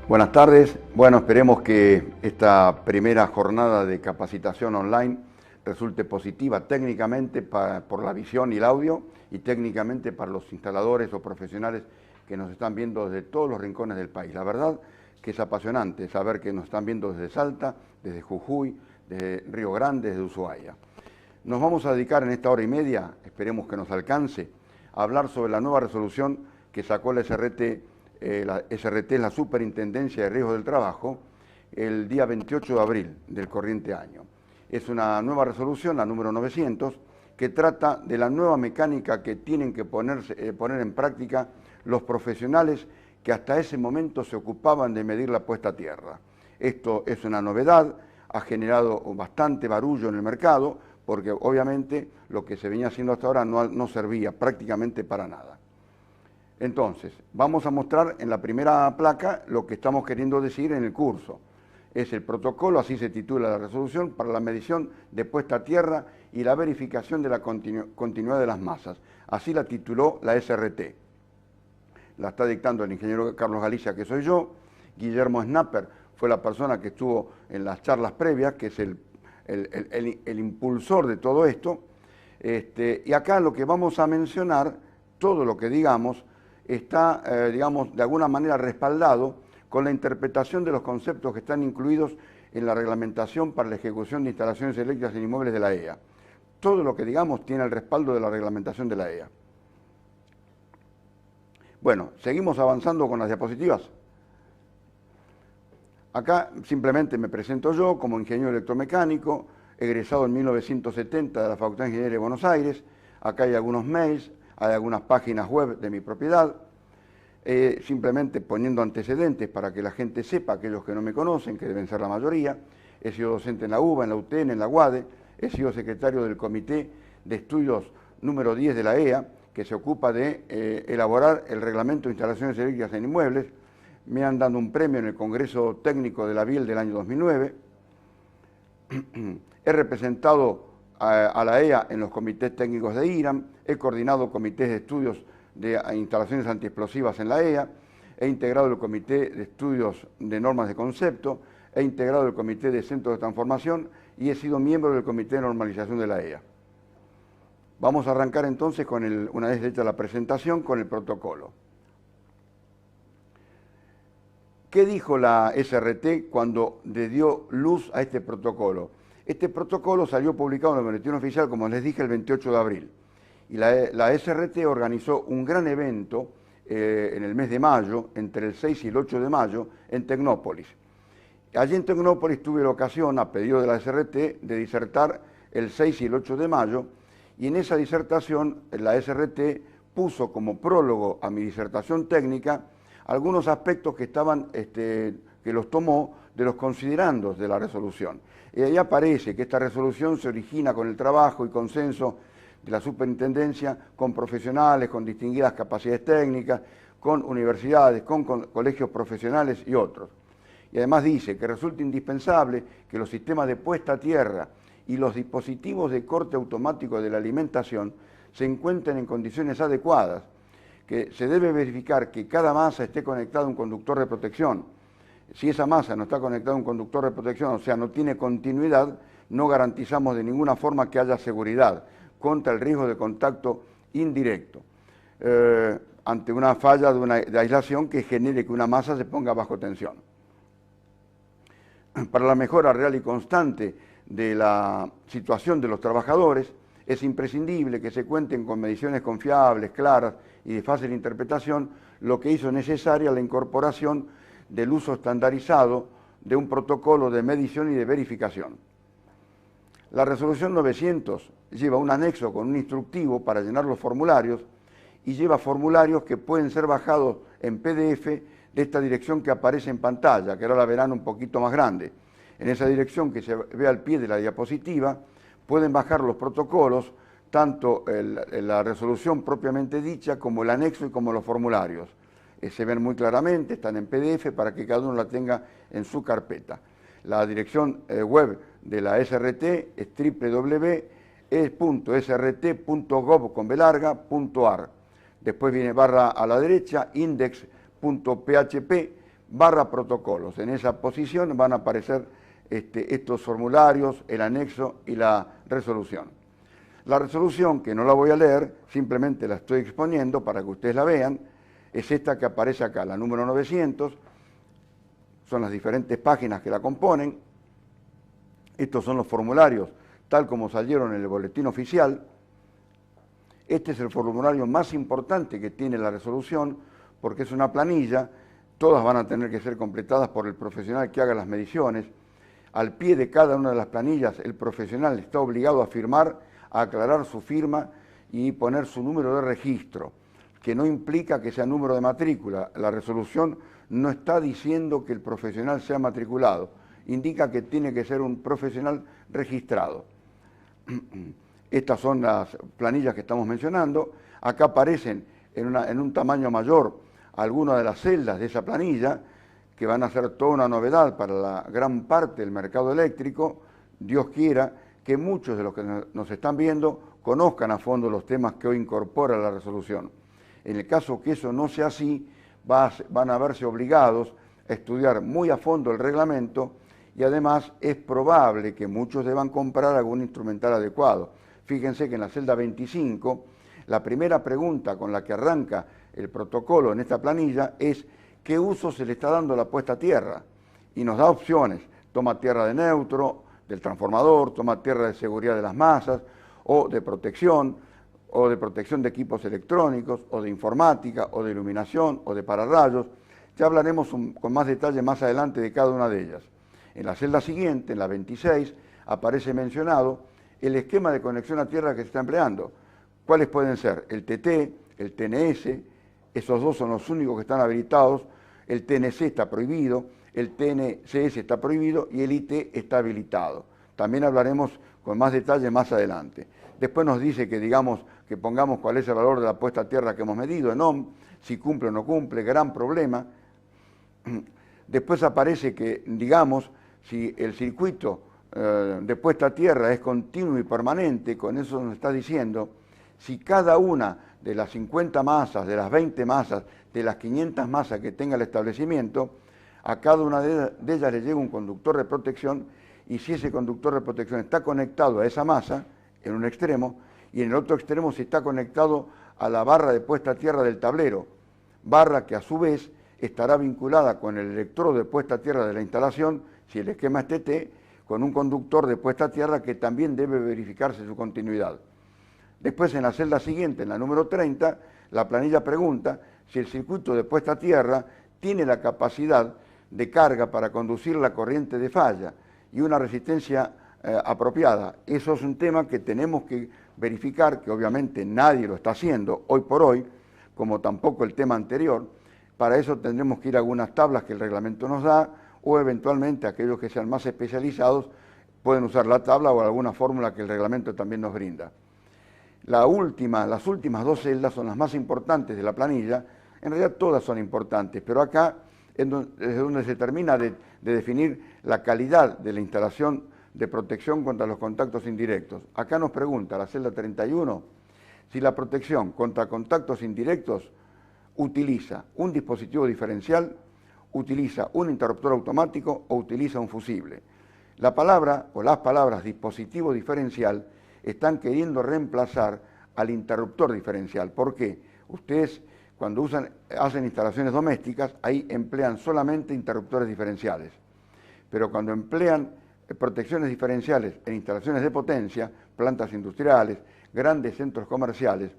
Buenas tardes. Bueno, esperemos que esta primera jornada de capacitación online resulte positiva técnicamente por la visión y el audio y técnicamente para los instaladores o profesionales que nos están viendo desde todos los rincones del país. La verdad que es apasionante saber que nos están viendo desde Salta, desde Jujuy, desde Río Grande, desde Ushuaia. Nos vamos a dedicar en esta hora y media, esperemos que nos alcance, a hablar sobre la nueva resolución que sacó la SRT. La SRT es la Superintendencia de Riesgos del Trabajo, el día 28 de abril del corriente año. Es una nueva resolución, la número 900, que trata de la nueva mecánica que tienen que poner en práctica los profesionales que hasta ese momento se ocupaban de medir la puesta a tierra. Esto es una novedad, ha generado bastante barullo en el mercado, porque obviamente lo que se venía haciendo hasta ahora no servía prácticamente para nada. Entonces, vamos a mostrar en la primera placa lo que estamos queriendo decir en el curso. Es el protocolo, así se titula la resolución, para la medición de puesta a tierra y la verificación de la continuidad de las masas. Así la tituló la SRT. La está dictando el ingeniero Carlos Galicia, que soy yo. Guillermo Snapper fue la persona que estuvo en las charlas previas, que es el impulsor de todo esto. Y acá lo que vamos a mencionar, todo lo que digamos, está, digamos, de alguna manera respaldado con la interpretación de los conceptos que están incluidos en la reglamentación para la ejecución de instalaciones eléctricas en inmuebles de la EA. Todo lo que digamos tiene el respaldo de la reglamentación de la EA. Bueno, seguimos avanzando con las diapositivas. Acá simplemente me presento yo como ingeniero electromecánico, egresado en 1970 de la Facultad de Ingeniería de Buenos Aires. Acá hay algunos mails, hay algunas páginas web de mi propiedad, simplemente poniendo antecedentes para que la gente sepa, aquellos que no me conocen, que deben ser la mayoría. He sido docente en la UBA, en la UTN, en la UADE, he sido secretario del Comité de Estudios número 10 de la EA, que se ocupa de elaborar el reglamento de instalaciones eléctricas en inmuebles. Me han dado un premio en el Congreso Técnico de la BIEL del año 2009. He representado a la EA en los comités técnicos de IRAM, he coordinado comités de estudios de instalaciones antiexplosivas en la EA, he integrado el comité de estudios de normas de concepto, he integrado el comité de centros de transformación y he sido miembro del comité de normalización de la EA. Vamos a arrancar entonces, una vez hecha la presentación, con el protocolo. ¿Qué dijo la SRT cuando le dio luz a este protocolo? Este protocolo salió publicado en el Boletín Oficial, como les dije, el 28 de abril. Y la SRT organizó un gran evento en el mes de mayo, entre el 6 y el 8 de mayo, en Tecnópolis. Allí en Tecnópolis tuve la ocasión, a pedido de la SRT, de disertar el 6 y el 8 de mayo, y en esa disertación la SRT puso como prólogo a mi disertación técnica algunos aspectos que los tomó de los considerandos de la resolución. Y ahí aparece que esta resolución se origina con el trabajo y consenso de la superintendencia, con profesionales, con distinguidas capacidades técnicas, con universidades, con colegios profesionales y otros. Y además dice que resulta indispensable que los sistemas de puesta a tierra y los dispositivos de corte automático de la alimentación se encuentren en condiciones adecuadas, que se debe verificar que cada masa esté conectada a un conductor de protección. Si esa masa no está conectada a un conductor de protección, o sea, no tiene continuidad, no garantizamos de ninguna forma que haya seguridad contra el riesgo de contacto indirecto, ante una falla de aislación que genere que una masa se ponga bajo tensión. Para la mejora real y constante de la situación de los trabajadores, es imprescindible que se cuenten con mediciones confiables, claras y de fácil interpretación, lo que hizo necesaria la incorporación del uso estandarizado de un protocolo de medición y de verificación. La resolución 900 lleva un anexo con un instructivo para llenar los formularios y lleva formularios que pueden ser bajados en PDF de esta dirección que aparece en pantalla, que ahora la verán un poquito más grande. En esa dirección que se ve al pie de la diapositiva, pueden bajar los protocolos, tanto la resolución propiamente dicha como el anexo y como los formularios. Se ven muy claramente, están en PDF para que cada uno la tenga en su carpeta. La dirección web de la SRT es www.srt.gov.ar. Después viene barra a la derecha, index.php, barra protocolos. En esa posición van a aparecer estos formularios, el anexo y la resolución. La resolución, que no la voy a leer, simplemente la estoy exponiendo para que ustedes la vean, es esta que aparece acá, la número 900, son las diferentes páginas que la componen. Estos son los formularios tal como salieron en el boletín oficial. Este es el formulario más importante que tiene la resolución porque es una planilla, todas van a tener que ser completadas por el profesional que haga las mediciones. Al pie de cada una de las planillas el profesional está obligado a firmar, a aclarar su firma y poner su número de registro, que no implica que sea número de matrícula. La resolución no está diciendo que el profesional sea matriculado, indica que tiene que ser un profesional registrado. Estas son las planillas que estamos mencionando. Acá aparecen en un tamaño mayor algunas de las celdas de esa planilla, que van a ser toda una novedad para la gran parte del mercado eléctrico. Dios quiera que muchos de los que nos están viendo conozcan a fondo los temas que hoy incorpora la resolución. En el caso que eso no sea así, van a verse obligados a estudiar muy a fondo el reglamento y además es probable que muchos deban comprar algún instrumental adecuado. Fíjense que en la celda 25, la primera pregunta con la que arranca el protocolo en esta planilla es ¿qué uso se le está dando a la puesta a tierra? Y nos da opciones: toma tierra de neutro, del transformador, toma tierra de seguridad de las masas, o de protección de equipos electrónicos, o de informática, o de iluminación, o de pararrayos. Ya hablaremos con más detalle más adelante de cada una de ellas. En la celda siguiente, en la 26, aparece mencionado el esquema de conexión a tierra que se está empleando. ¿Cuáles pueden ser? El TT, el TNS, esos dos son los únicos que están habilitados. El TNC está prohibido, el TNCS está prohibido y el IT está habilitado. También hablaremos con más detalle más adelante. Después nos dice que pongamos cuál es el valor de la puesta a tierra que hemos medido en ohm, si cumple o no cumple, gran problema. Después aparece que digamos si el circuito de puesta a tierra es continuo y permanente. Con eso nos está diciendo si cada una de las 50 masas, de las 20 masas, de las 500 masas que tenga el establecimiento, a cada una de ellas le llega un conductor de protección, y si ese conductor de protección está conectado a esa masa, en un extremo, y en el otro extremo si está conectado a la barra de puesta a tierra del tablero, barra que a su vez estará vinculada con el electrodo de puesta a tierra de la instalación, si el esquema es TT, con un conductor de puesta a tierra que también debe verificarse su continuidad. Después, en la celda siguiente, en la número 30, la planilla pregunta si el circuito de puesta a tierra tiene la capacidad de carga para conducir la corriente de falla y una resistencia apropiada. Eso es un tema que tenemos que verificar, que obviamente nadie lo está haciendo hoy por hoy, como tampoco el tema anterior. Para eso tendremos que ir a algunas tablas que el reglamento nos da, o eventualmente aquellos que sean más especializados pueden usar la tabla o alguna fórmula que el reglamento también nos brinda. Las últimas dos celdas son las más importantes de la planilla. En realidad todas son importantes, pero acá es donde se termina de definir la calidad de la instalación de protección contra los contactos indirectos. Acá nos pregunta la celda 31 si la protección contra contactos indirectos utiliza un dispositivo diferencial, utiliza un interruptor automático o utiliza un fusible. La palabra o las palabras dispositivo diferencial están queriendo reemplazar al interruptor diferencial. ¿Por qué? Ustedes cuando hacen instalaciones domésticas, ahí emplean solamente interruptores diferenciales. Pero cuando emplean protecciones diferenciales en instalaciones de potencia, plantas industriales, grandes centros comerciales,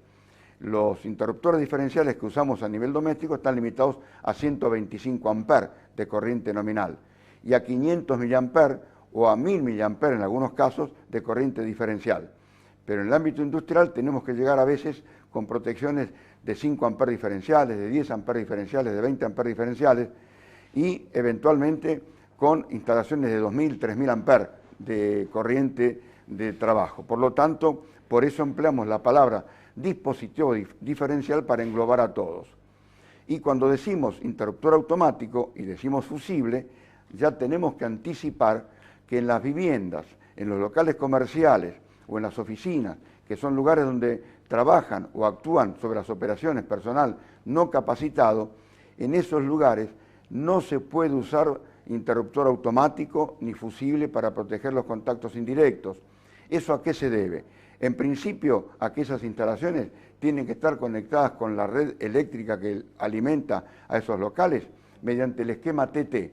los interruptores diferenciales que usamos a nivel doméstico están limitados a 125 amperes de corriente nominal y a 500 miliamperes o a 1000 miliamperes en algunos casos de corriente diferencial. Pero en el ámbito industrial tenemos que llegar a veces con protecciones de 5 amperes diferenciales, de 10 amperes diferenciales, de 20 amperes diferenciales y eventualmente con instalaciones de 2000, 3000 amperes de corriente de trabajo. Por lo tanto, por eso empleamos la palabra dispositivo diferencial para englobar a todos. Y cuando decimos interruptor automático y decimos fusible, ya tenemos que anticipar que en las viviendas, en los locales comerciales o en las oficinas, que son lugares donde trabajan o actúan sobre las operaciones personal no capacitado, en esos lugares no se puede usar interruptor automático ni fusible para proteger los contactos indirectos. ¿Eso a qué se debe? En principio, a que esas instalaciones tienen que estar conectadas con la red eléctrica que alimenta a esos locales mediante el esquema TT.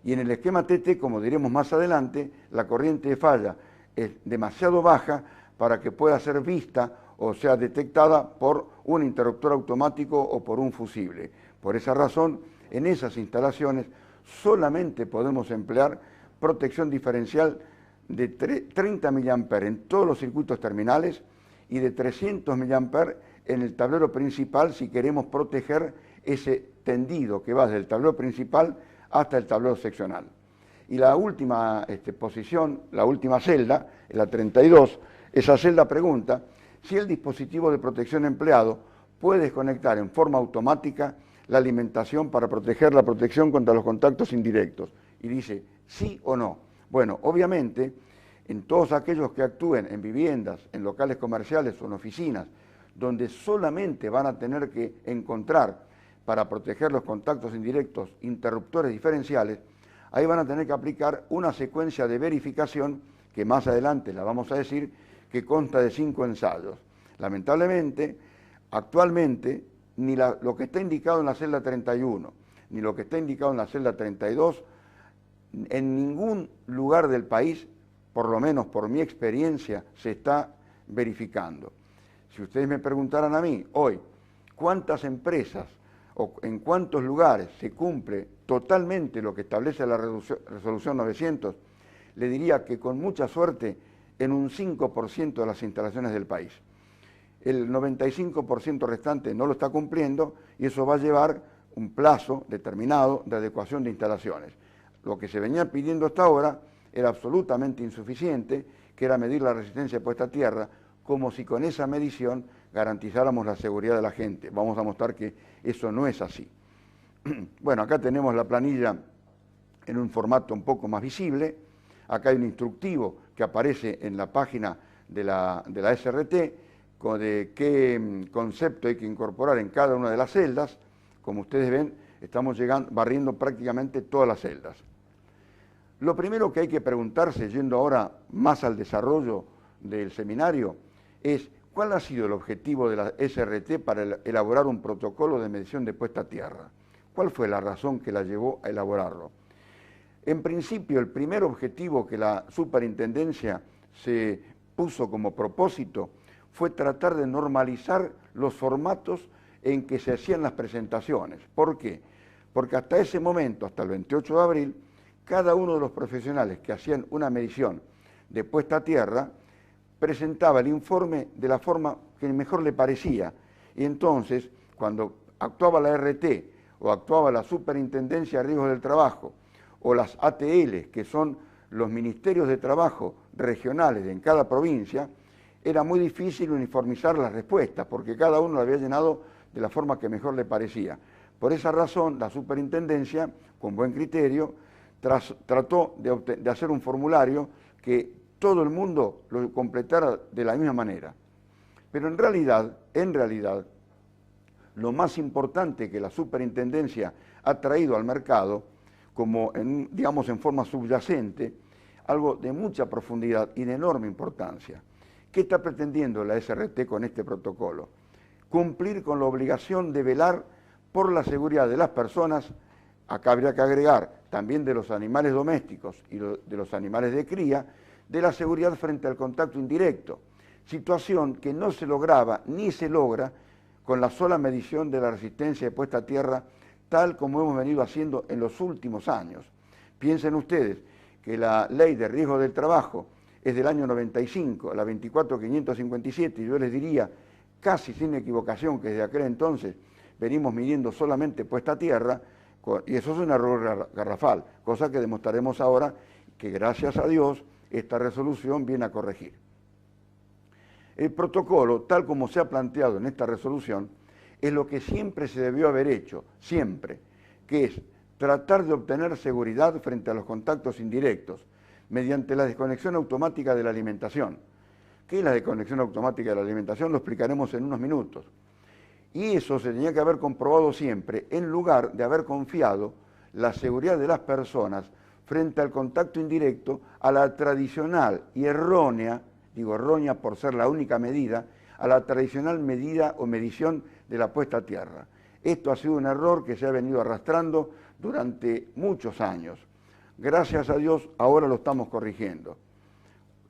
Y en el esquema TT, como diremos más adelante, la corriente de falla es demasiado baja para que pueda ser vista o sea detectada por un interruptor automático o por un fusible. Por esa razón, en esas instalaciones solamente podemos emplear protección diferencial de 30 mA en todos los circuitos terminales y de 300 mA en el tablero principal si queremos proteger ese tendido que va desde el tablero principal hasta el tablero seccional. Y la última posición, la última celda, la 32, esa celda pregunta si el dispositivo de protección empleado puede desconectar en forma automática la alimentación para proteger la protección contra los contactos indirectos. Y dice, ¿sí o no? Bueno, obviamente, en todos aquellos que actúen en viviendas, en locales comerciales o en oficinas, donde solamente van a tener que encontrar para proteger los contactos indirectos interruptores diferenciales, ahí van a tener que aplicar una secuencia de verificación, que más adelante la vamos a decir, que consta de 5 ensayos. Lamentablemente, actualmente, ni lo que está indicado en la celda 31, ni lo que está indicado en la celda 32, en ningún lugar del país, por lo menos por mi experiencia, se está verificando. Si ustedes me preguntaran a mí hoy, ¿cuántas empresas o en cuántos lugares se cumple totalmente lo que establece la resolución 900? Le diría que con mucha suerte en un 5% de las instalaciones del país. El 95% restante no lo está cumpliendo y eso va a llevar un plazo determinado de adecuación de instalaciones. Lo que se venía pidiendo hasta ahora era absolutamente insuficiente, que era medir la resistencia puesta a tierra, como si con esa medición garantizáramos la seguridad de la gente. Vamos a mostrar que eso no es así. Bueno, acá tenemos la planilla en un formato un poco más visible. Acá hay un instructivo que aparece en la página de la SRT de qué concepto hay que incorporar en cada una de las celdas. Como ustedes ven, estamos barriendo prácticamente todas las celdas. Lo primero que hay que preguntarse, yendo ahora más al desarrollo del seminario, es ¿cuál ha sido el objetivo de la SRT para elaborar un protocolo de medición de puesta a tierra? ¿Cuál fue la razón que la llevó a elaborarlo? En principio, el primer objetivo que la superintendencia se puso como propósito fue tratar de normalizar los formatos en que se hacían las presentaciones. ¿Por qué? Porque hasta ese momento, hasta el 28 de abril, cada uno de los profesionales que hacían una medición de puesta a tierra presentaba el informe de la forma que mejor le parecía. Y entonces, cuando actuaba la RT o actuaba la Superintendencia de Riesgos del Trabajo o las ATL, que son los ministerios de trabajo regionales en cada provincia, era muy difícil uniformizar las respuestas, porque cada uno lo había llenado de la forma que mejor le parecía. Por esa razón, la superintendencia, con buen criterio, trató de hacer un formulario que todo el mundo lo completara de la misma manera. Pero en realidad, lo más importante que la superintendencia ha traído al mercado, como digamos en forma subyacente, algo de mucha profundidad y de enorme importancia. ¿Qué está pretendiendo la SRT con este protocolo? Cumplir con la obligación de velar por la seguridad de las personas, acá habría que agregar también de los animales domésticos y de los animales de cría, de la seguridad frente al contacto indirecto, situación que no se lograba ni se logra con la sola medición de la resistencia de puesta a tierra, tal como hemos venido haciendo en los últimos años. Piensen ustedes que la Ley de Riesgo del Trabajo es del año 95, la 24557, y yo les diría, casi sin equivocación, que desde aquel entonces venimos midiendo solamente puesta a tierra, y eso es un error garrafal, cosa que demostraremos ahora que gracias a Dios esta resolución viene a corregir. El protocolo, tal como se ha planteado en esta resolución, es lo que siempre se debió haber hecho, siempre, que es tratar de obtener seguridad frente a los contactos indirectos mediante la desconexión automática de la alimentación. ¿Qué es la desconexión automática de la alimentación? Lo explicaremos en unos minutos. Y eso se tenía que haber comprobado siempre, en lugar de haber confiado la seguridad de las personas frente al contacto indirecto a la tradicional y errónea, digo errónea por ser la única medida, a la tradicional medida o medición de la puesta a tierra. Esto ha sido un error que se ha venido arrastrando durante muchos años. Gracias a Dios ahora lo estamos corrigiendo.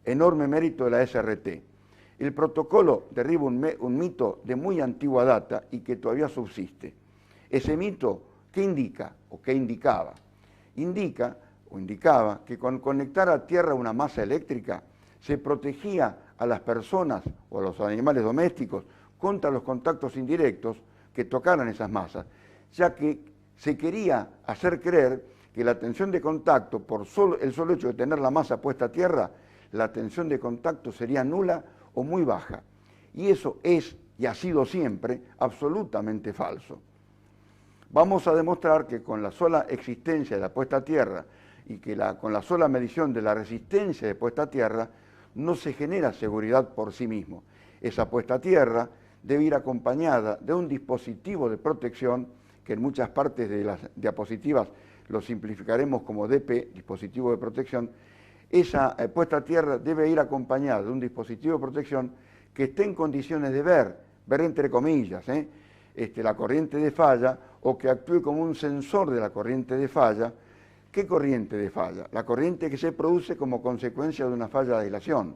Enorme mérito de la SRT. El protocolo derriba un mito de muy antigua data y que todavía subsiste. Ese mito, ¿qué indica o qué indicaba? Indica o indicaba que con conectar a tierra una masa eléctrica se protegía a las personas o a los animales domésticos contra los contactos indirectos que tocaran esas masas, ya que se quería hacer creer que la tensión de contacto, por el solo hecho de tener la masa puesta a tierra, la tensión de contacto sería nula o muy baja. Y eso es, y ha sido siempre, absolutamente falso. Vamos a demostrar que con la sola existencia de la puesta a tierra y que con la sola medición de la resistencia de puesta a tierra, no se genera seguridad por sí mismo. Esa puesta a tierra debe ir acompañada de un dispositivo de protección, que en muchas partes de las diapositivas lo simplificaremos como DP, dispositivo de protección. Esa puesta a tierra debe ir acompañada de un dispositivo de protección que esté en condiciones de ver entre comillas, la corriente de falla, o que actúe como un sensor de la corriente de falla. ¿Qué corriente de falla? La corriente que se produce como consecuencia de una falla de aislación.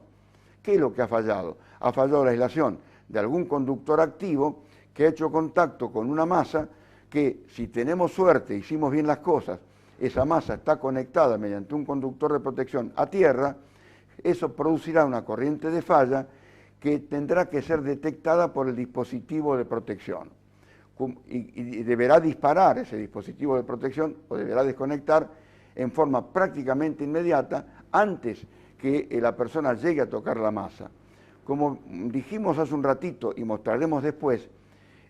¿Qué es lo que ha fallado? Ha fallado la aislación de algún conductor activo que ha hecho contacto con una masa que, si tenemos suerte, hicimos bien las cosas, esa masa está conectada mediante un conductor de protección a tierra, eso producirá una corriente de falla que tendrá que ser detectada por el dispositivo de protección. Y deberá disparar ese dispositivo de protección o deberá desconectar en forma prácticamente inmediata antes que la persona llegue a tocar la masa. Como dijimos hace un ratito y mostraremos después,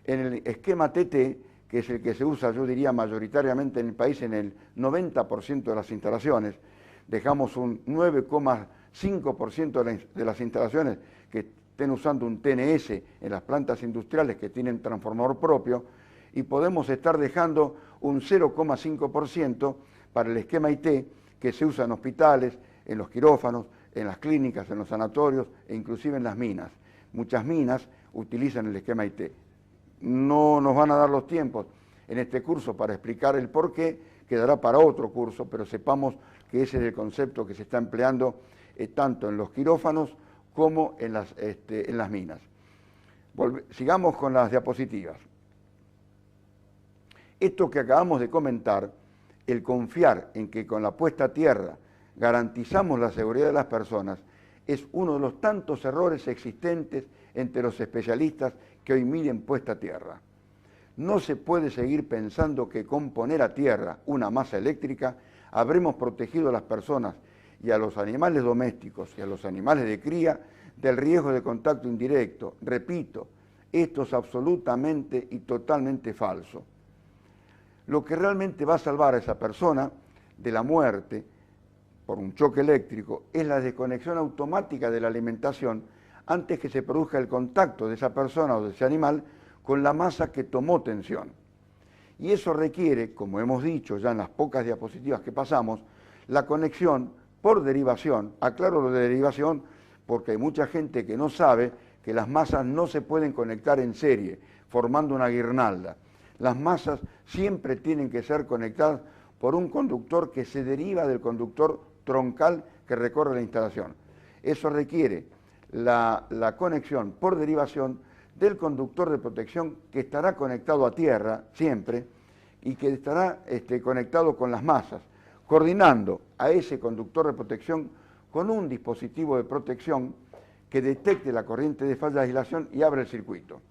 en el esquema TT, que es el que se usa, yo diría, mayoritariamente en el país en el 90% de las instalaciones, dejamos un 9,5% de las instalaciones que estén usando un TNS en las plantas industriales que tienen transformador propio, y podemos estar dejando un 0,5% para el esquema IT que se usa en hospitales, en los quirófanos, en las clínicas, en los sanatorios e inclusive en las minas. Muchas minas utilizan el esquema IT. No nos van a dar los tiempos en este curso para explicar el por qué, quedará para otro curso, pero sepamos que ese es el concepto que se está empleando tanto en los quirófanos como en las minas. Sigamos con las diapositivas. Esto que acabamos de comentar, el confiar en que con la puesta a tierra garantizamos la seguridad de las personas, es uno de los tantos errores existentes entre los especialistas que hoy miden puesta a tierra. No se puede seguir pensando que con poner a tierra una masa eléctrica habremos protegido a las personas y a los animales domésticos y a los animales de cría del riesgo de contacto indirecto. Repito, esto es absolutamente y totalmente falso. Lo que realmente va a salvar a esa persona de la muerte por un choque eléctrico es la desconexión automática de la alimentación antes que se produzca el contacto de esa persona o de ese animal con la masa que tomó tensión. Y eso requiere, como hemos dicho ya en las pocas diapositivas que pasamos, la conexión por derivación. Aclaro lo de derivación porque hay mucha gente que no sabe que las masas no se pueden conectar en serie, formando una guirnalda. Las masas siempre tienen que ser conectadas por un conductor que se deriva del conductor troncal que recorre la instalación. Eso requiere la conexión por derivación del conductor de protección que estará conectado a tierra siempre y que estará conectado con las masas, coordinando a ese conductor de protección con un dispositivo de protección que detecte la corriente de falla de aislación y abra el circuito.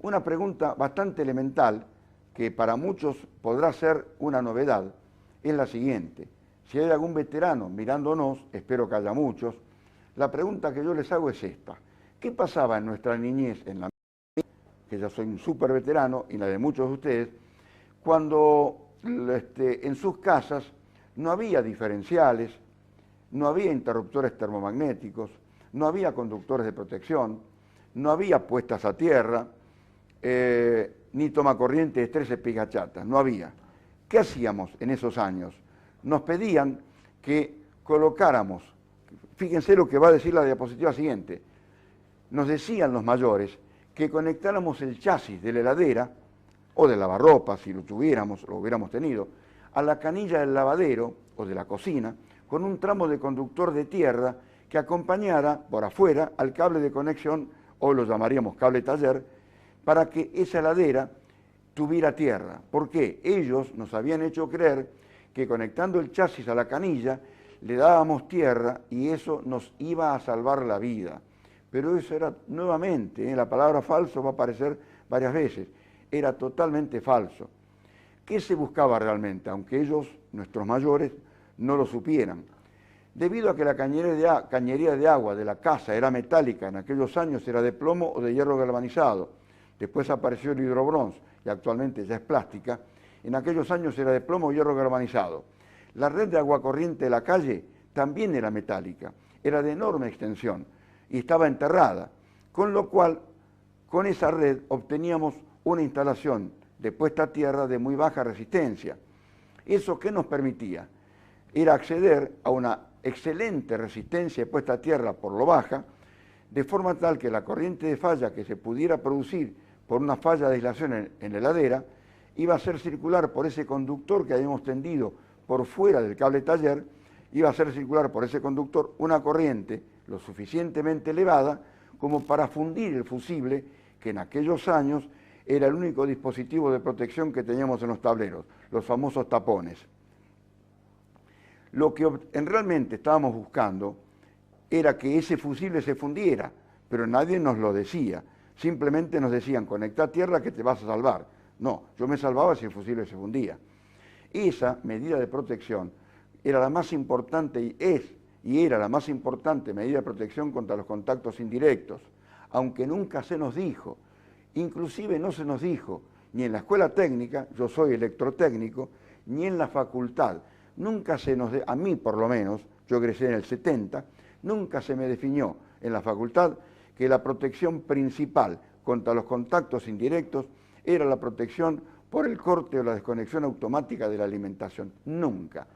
Una pregunta bastante elemental que para muchos podrá ser una novedad es la siguiente. Si hay algún veterano mirándonos, espero que haya muchos, la pregunta que yo les hago es esta. ¿Qué pasaba en nuestra niñez, en la mía, que ya soy un súper veterano, y la de muchos de ustedes, cuando en sus casas no había diferenciales, no había interruptores termomagnéticos, no había conductores de protección, no había puestas a tierra, ni tomacorriente de 13 pigachatas, no había. ¿Qué hacíamos en esos años? Nos pedían que colocáramos, fíjense lo que va a decir la diapositiva siguiente, nos decían los mayores que conectáramos el chasis de la heladera o de lavarropa, si lo tuviéramos, lo hubiéramos tenido, a la canilla del lavadero o de la cocina, con un tramo de conductor de tierra que acompañara por afuera al cable de conexión, hoy lo llamaríamos cable taller, para que esa heladera tuviera tierra. ¿Por qué? Ellos nos habían hecho creer que conectando el chasis a la canilla le dábamos tierra y eso nos iba a salvar la vida. Pero eso era, nuevamente, la palabra falso va a aparecer varias veces, era totalmente falso. ¿Qué se buscaba realmente? Aunque ellos, nuestros mayores, no lo supieran. Debido a que la cañería de agua de la casa era metálica, en aquellos años era de plomo o de hierro galvanizado, después apareció el hidrobronce y actualmente ya es plástica, en aquellos años era de plomo o hierro galvanizado. La red de agua corriente de la calle también era metálica, era de enorme extensión y estaba enterrada, con lo cual con esa red obteníamos una instalación de puesta a tierra de muy baja resistencia. ¿Eso qué nos permitía? Era acceder a una excelente resistencia de puesta a tierra por lo baja, de forma tal que la corriente de falla que se pudiera producir por una falla de aislación en la heladera iba a ser circular por ese conductor que habíamos tendido por fuera del cable taller, iba a hacer circular por ese conductor una corriente lo suficientemente elevada como para fundir el fusible, que en aquellos años era el único dispositivo de protección que teníamos en los tableros, los famosos tapones. Lo que realmente estábamos buscando era que ese fusible se fundiera, pero nadie nos lo decía. Simplemente nos decían, conecta a tierra que te vas a salvar. No, yo me salvaba si el fusible se fundía. Esa medida de protección era la más importante y era la más importante medida de protección contra los contactos indirectos, aunque nunca se nos dijo, inclusive no se nos dijo, ni en la escuela técnica, yo soy electrotécnico, ni en la facultad. Nunca se nos, a mí por lo menos, yo egresé en el 70, nunca se me definió en la facultad que la protección principal contra los contactos indirectos era la protección por el corte o la desconexión automática de la alimentación. Nunca.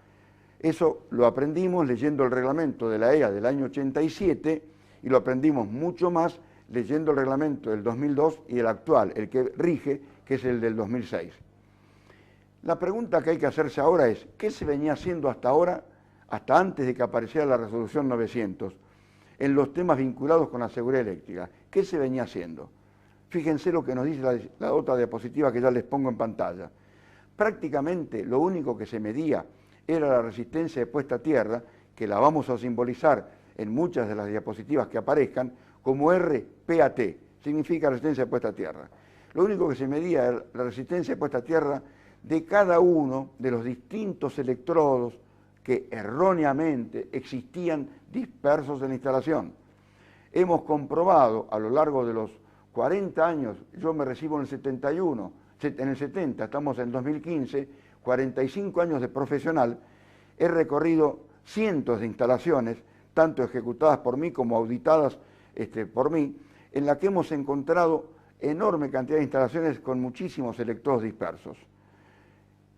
Eso lo aprendimos leyendo el reglamento de la EA del año 87 y lo aprendimos mucho más leyendo el reglamento del 2002 y el actual, el que rige, que es el del 2006. La pregunta que hay que hacerse ahora es, ¿qué se venía haciendo hasta ahora, hasta antes de que apareciera la resolución 900, en los temas vinculados con la seguridad eléctrica? ¿Qué se venía haciendo? Fíjense lo que nos dice la otra diapositiva que ya les pongo en pantalla. Prácticamente lo único que se medía era la resistencia de puesta a tierra, que la vamos a simbolizar en muchas de las diapositivas que aparezcan, como RPAT, significa resistencia de puesta a tierra. Lo único que se medía era la resistencia de puesta a tierra de cada uno de los distintos electrodos que erróneamente existían dispersos en la instalación. Hemos comprobado a lo largo de los 40 años, yo me recibo en el 71, en el 70, estamos en 2015, 45 años de profesional, he recorrido cientos de instalaciones, tanto ejecutadas por mí como auditadas por mí, en la que hemos encontrado enorme cantidad de instalaciones con muchísimos electrodos dispersos.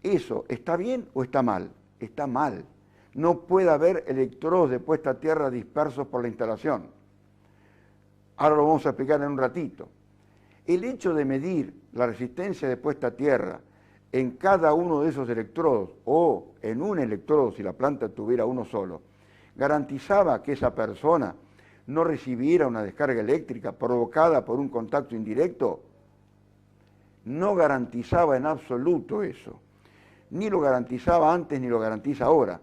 ¿Eso está bien o está mal? Está mal. No puede haber electrodos de puesta a tierra dispersos por la instalación. Ahora lo vamos a explicar en un ratito. El hecho de medir la resistencia de puesta a tierra en cada uno de esos electrodos o en un electrodo, si la planta tuviera uno solo, garantizaba que esa persona no recibiera una descarga eléctrica provocada por un contacto indirecto. No garantizaba en absoluto eso. Ni lo garantizaba antes ni lo garantiza ahora.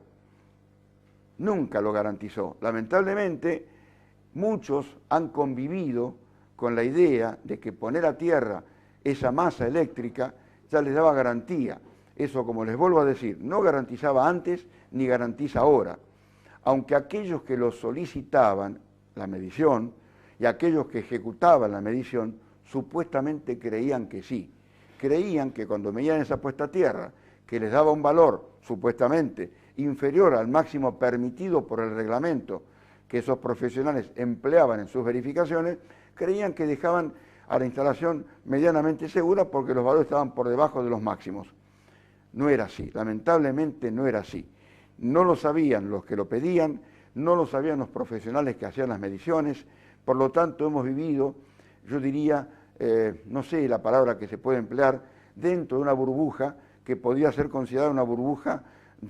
Nunca lo garantizó. Lamentablemente, muchos han convivido con la idea de que poner a tierra esa masa eléctrica ya les daba garantía. Eso, como les vuelvo a decir, no garantizaba antes ni garantiza ahora. Aunque aquellos que lo solicitaban, la medición, y aquellos que ejecutaban la medición, supuestamente creían que sí. Creían que cuando medían esa puesta a tierra, que les daba un valor, supuestamente, inferior al máximo permitido por el reglamento que esos profesionales empleaban en sus verificaciones, creían que dejaban a la instalación medianamente segura porque los valores estaban por debajo de los máximos. no era así, lamentablemente no era así. No lo sabían los que lo pedían, no lo sabían los profesionales que hacían las mediciones, por lo tanto hemos vivido, yo diría, no sé la palabra que se puede emplear, dentro de una burbuja que podía ser considerada una burbuja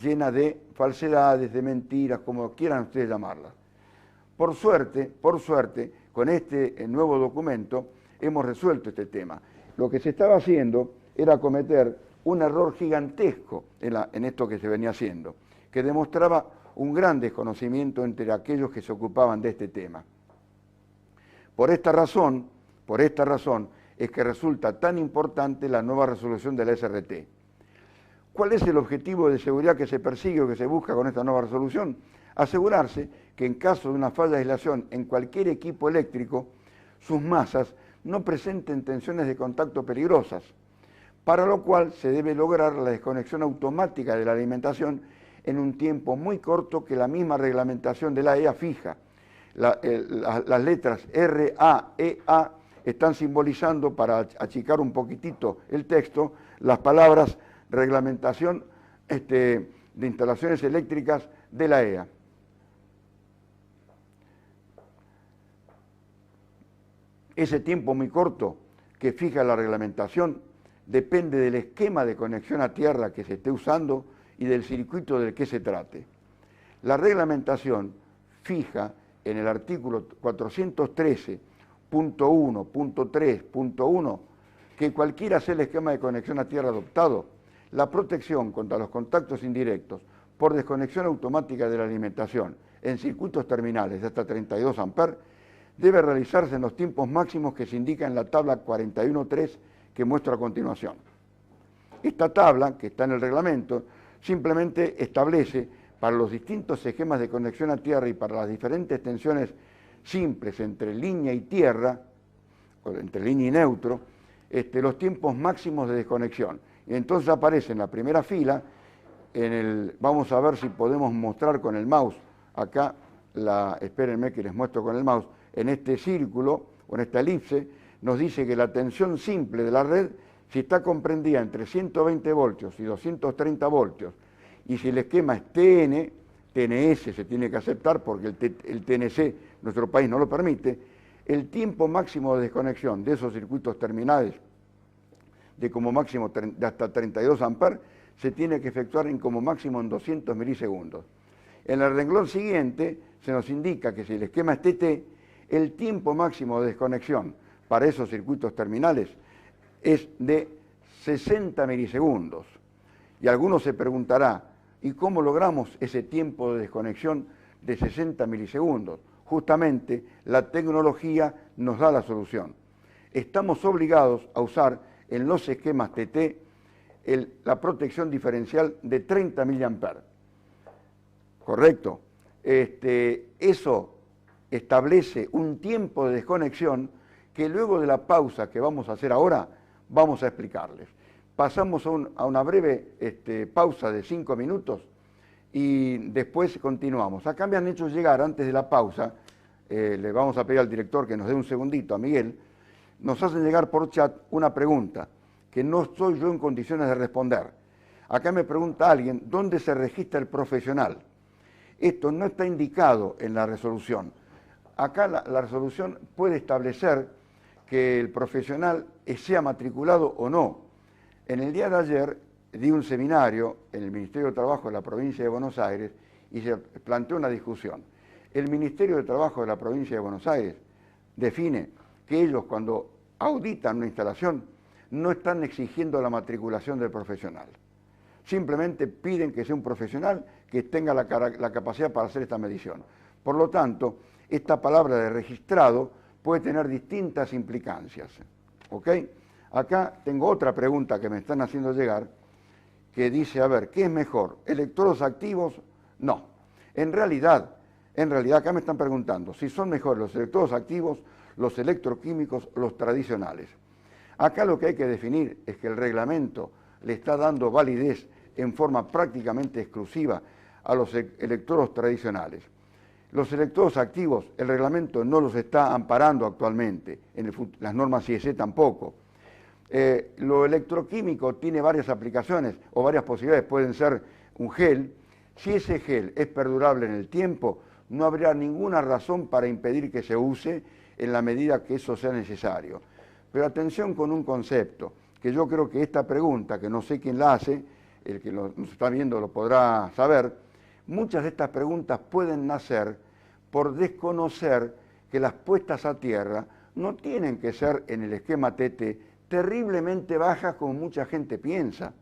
llena de falsedades, de mentiras, como quieran ustedes llamarlas. Por suerte, con este nuevo documento hemos resuelto este tema. Lo que se estaba haciendo era cometer un error gigantesco en esto que se venía haciendo, que demostraba un gran desconocimiento entre aquellos que se ocupaban de este tema. Por esta razón es que resulta tan importante la nueva resolución de la SRT. ¿Cuál es el objetivo de seguridad que se persigue o que se busca con esta nueva resolución? Asegurarse que en caso de una falla de aislación en cualquier equipo eléctrico, sus masas no presenten tensiones de contacto peligrosas, para lo cual se debe lograr la desconexión automática de la alimentación en un tiempo muy corto que la misma reglamentación de la AEA fija. Las letras R, A, E, A están simbolizando, para achicar un poquitito el texto, las palabras reglamentación de instalaciones eléctricas de la AEA. Ese tiempo muy corto que fija la reglamentación depende del esquema de conexión a tierra que se esté usando y del circuito del que se trate. La reglamentación fija en el artículo 413.1.3.1 que cualquiera sea el esquema de conexión a tierra adoptado, la protección contra los contactos indirectos por desconexión automática de la alimentación en circuitos terminales de hasta 32 amperes debe realizarse en los tiempos máximos que se indican en la tabla 41.3 que muestro a continuación. Esta tabla, que está en el reglamento, simplemente establece para los distintos esquemas de conexión a tierra y para las diferentes tensiones simples entre línea y tierra, o entre línea y neutro, los tiempos máximos de desconexión. Y entonces aparece en la primera fila, vamos a ver si podemos mostrar con el mouse, acá, espérenme que les muestro con el mouse, en este círculo, o en esta elipse, nos dice que la tensión simple de la red, si está comprendida entre 120 voltios y 230 voltios, y si el esquema es TNS se tiene que aceptar porque el TNC en nuestro país no lo permite, el tiempo máximo de desconexión de esos circuitos terminales de como máximo de hasta 32 amperes se tiene que efectuar en como máximo en 200 milisegundos. En el renglón siguiente se nos indica que si el esquema es TT, el tiempo máximo de desconexión para esos circuitos terminales es de 60 milisegundos. Y alguno se preguntará, ¿y cómo logramos ese tiempo de desconexión de 60 milisegundos? Justamente la tecnología nos da la solución. Estamos obligados a usar en los esquemas TT la protección diferencial de 30 miliamperes. ¿Correcto? Eso establece un tiempo de desconexión que luego de la pausa que vamos a hacer ahora, vamos a explicarles. Pasamos a una breve pausa de 5 minutos y después continuamos. Acá me han hecho llegar antes de la pausa, le vamos a pedir al director que nos dé un segundito, a Miguel, nos hacen llegar por chat una pregunta que no estoy yo en condiciones de responder. Acá me pregunta alguien, ¿dónde se registra el profesional? Esto no está indicado en la resolución. Acá la resolución puede establecer que el profesional sea matriculado o no. En el día de ayer di un seminario en el Ministerio de Trabajo de la Provincia de Buenos Aires y se planteó una discusión. El Ministerio de Trabajo de la Provincia de Buenos Aires define que ellos cuando auditan una instalación no están exigiendo la matriculación del profesional. Simplemente piden que sea un profesional que tenga la capacidad para hacer esta medición. Por lo tanto, esta palabra de registrado puede tener distintas implicancias. ¿Ok? Acá tengo otra pregunta que me están haciendo llegar, que dice, a ver, ¿qué es mejor? ¿Electrodos activos? No. En realidad, acá me están preguntando si son mejores los electrodos activos, los electroquímicos, los tradicionales. Acá lo que hay que definir es que el reglamento le está dando validez en forma prácticamente exclusiva a los electrodos tradicionales. Los electrodos activos, el reglamento no los está amparando actualmente, las normas IEC tampoco. Lo electroquímico tiene varias aplicaciones o varias posibilidades, pueden ser un gel. Si ese gel es perdurable en el tiempo, no habría ninguna razón para impedir que se use en la medida que eso sea necesario. Pero atención con un concepto, que yo creo que esta pregunta, que no sé quién la hace, el que nos está viendo lo podrá saber, muchas de estas preguntas pueden nacer por desconocer que las puestas a tierra no tienen que ser en el esquema TT terriblemente bajas como mucha gente piensa.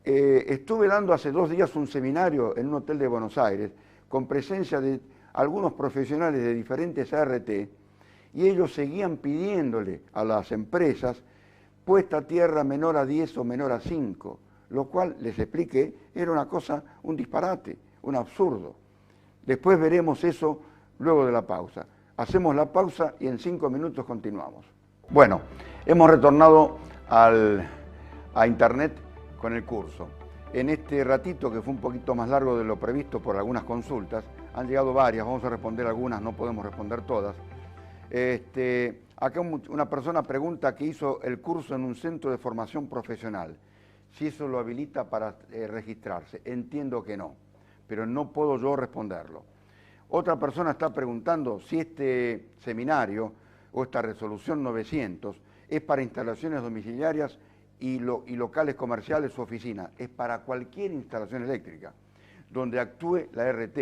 Estuve dando hace 2 días un seminario en un hotel de Buenos Aires con presencia de algunos profesionales de diferentes ART y ellos seguían pidiéndole a las empresas puesta a tierra menor a 10 o menor a 5, lo cual les expliqué era una cosa, un disparate, un absurdo. Después veremos eso luego de la pausa. Hacemos la pausa y en 5 minutos continuamos. Bueno, hemos retornado a internet con el curso. En este ratito, que fue un poquito más largo de lo previsto por algunas consultas, han llegado varias, vamos a responder algunas, no podemos responder todas. Acá una persona pregunta que hizo el curso en un centro de formación profesional, si eso lo habilita para registrarse. Entiendo que no, pero no puedo yo responderlo. Otra persona está preguntando si este seminario o esta resolución 900 es para instalaciones domiciliarias y locales comerciales u oficinas. Es para cualquier instalación eléctrica donde actúe la RT.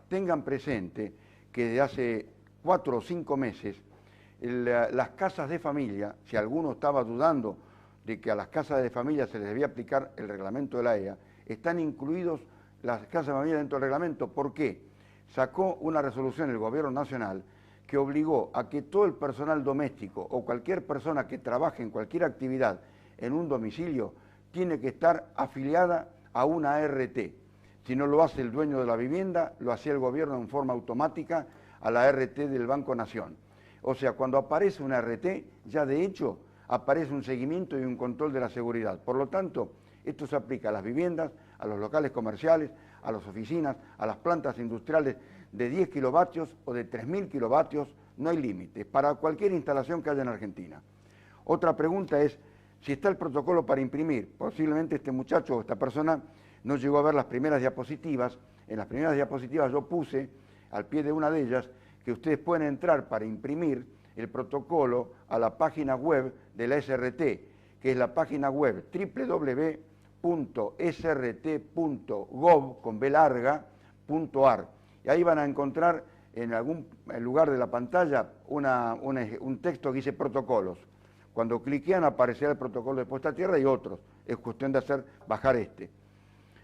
Tengan presente que desde hace 4 o 5 meses las casas de familia, si alguno estaba dudando de que a las casas de familia se les debía aplicar el reglamento de la EA, están incluidos las casas de familia dentro del reglamento. ¿Por qué? Sacó una resolución el Gobierno Nacional que obligó a que todo el personal doméstico o cualquier persona que trabaje en cualquier actividad en un domicilio tiene que estar afiliada a una ART. Si no lo hace el dueño de la vivienda, lo hacía el gobierno en forma automática a la ART del Banco Nación. O sea, cuando aparece una ART, ya de hecho aparece un seguimiento y un control de la seguridad. Por lo tanto, esto se aplica a las viviendas, a los locales comerciales, a las oficinas, a las plantas industriales de 10 kilovatios o de 3.000 kilovatios, no hay límites, para cualquier instalación que haya en Argentina. Otra pregunta es, si está el protocolo para imprimir. Posiblemente este muchacho o esta persona no llegó a ver las primeras diapositivas. En las primeras diapositivas yo puse, al pie de una de ellas, que ustedes pueden entrar para imprimir el protocolo a la página web de la SRT, que es la página web www.srt.gov.ar. Y ahí van a encontrar en algún lugar de la pantalla un texto que dice protocolos. Cuando cliquean aparecerá el protocolo de puesta a tierra y otros. Es cuestión de bajar este.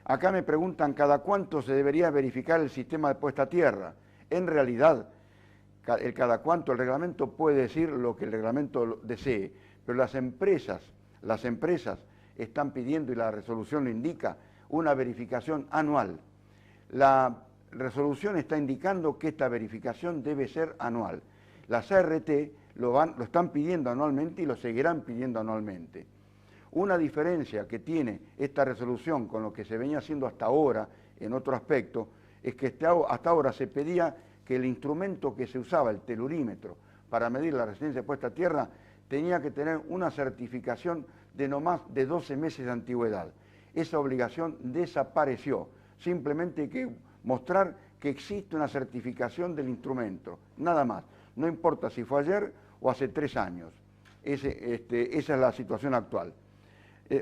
Acá me preguntan cada cuánto se debería verificar el sistema de puesta a tierra. En realidad, el cada cuánto, el reglamento puede decir lo que el reglamento desee, pero las empresas están pidiendo, y la resolución lo indica, una verificación anual. La resolución está indicando que esta verificación debe ser anual. Las ART lo están pidiendo anualmente y lo seguirán pidiendo anualmente. Una diferencia que tiene esta resolución con lo que se venía haciendo hasta ahora en otro aspecto es que hasta ahora se pedía que el instrumento que se usaba, el telurímetro, para medir la resistencia de puesta a tierra, tenía que tener una certificación de no más de 12 meses de antigüedad. Esa obligación desapareció. Simplemente hay que mostrar que existe una certificación del instrumento, nada más. No importa si fue ayer o hace 3 años. Esa es la situación actual.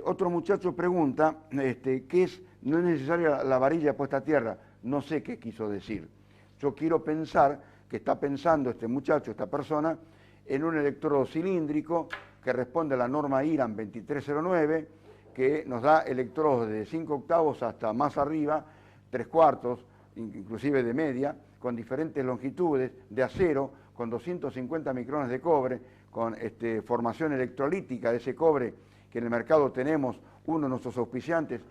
Otro muchacho pregunta, no es necesaria la varilla puesta a tierra. No sé qué quiso decir. Yo quiero pensar que está pensando este muchacho, esta persona, en un electrodo cilíndrico que responde a la norma IRAN 2309, que nos da electrodos de 5 octavos hasta más arriba, 3/4, inclusive de media, con diferentes longitudes, de acero, con 250 micrones de cobre, con formación electrolítica de ese cobre, que en el mercado tenemos. Uno de nuestros auspiciantes,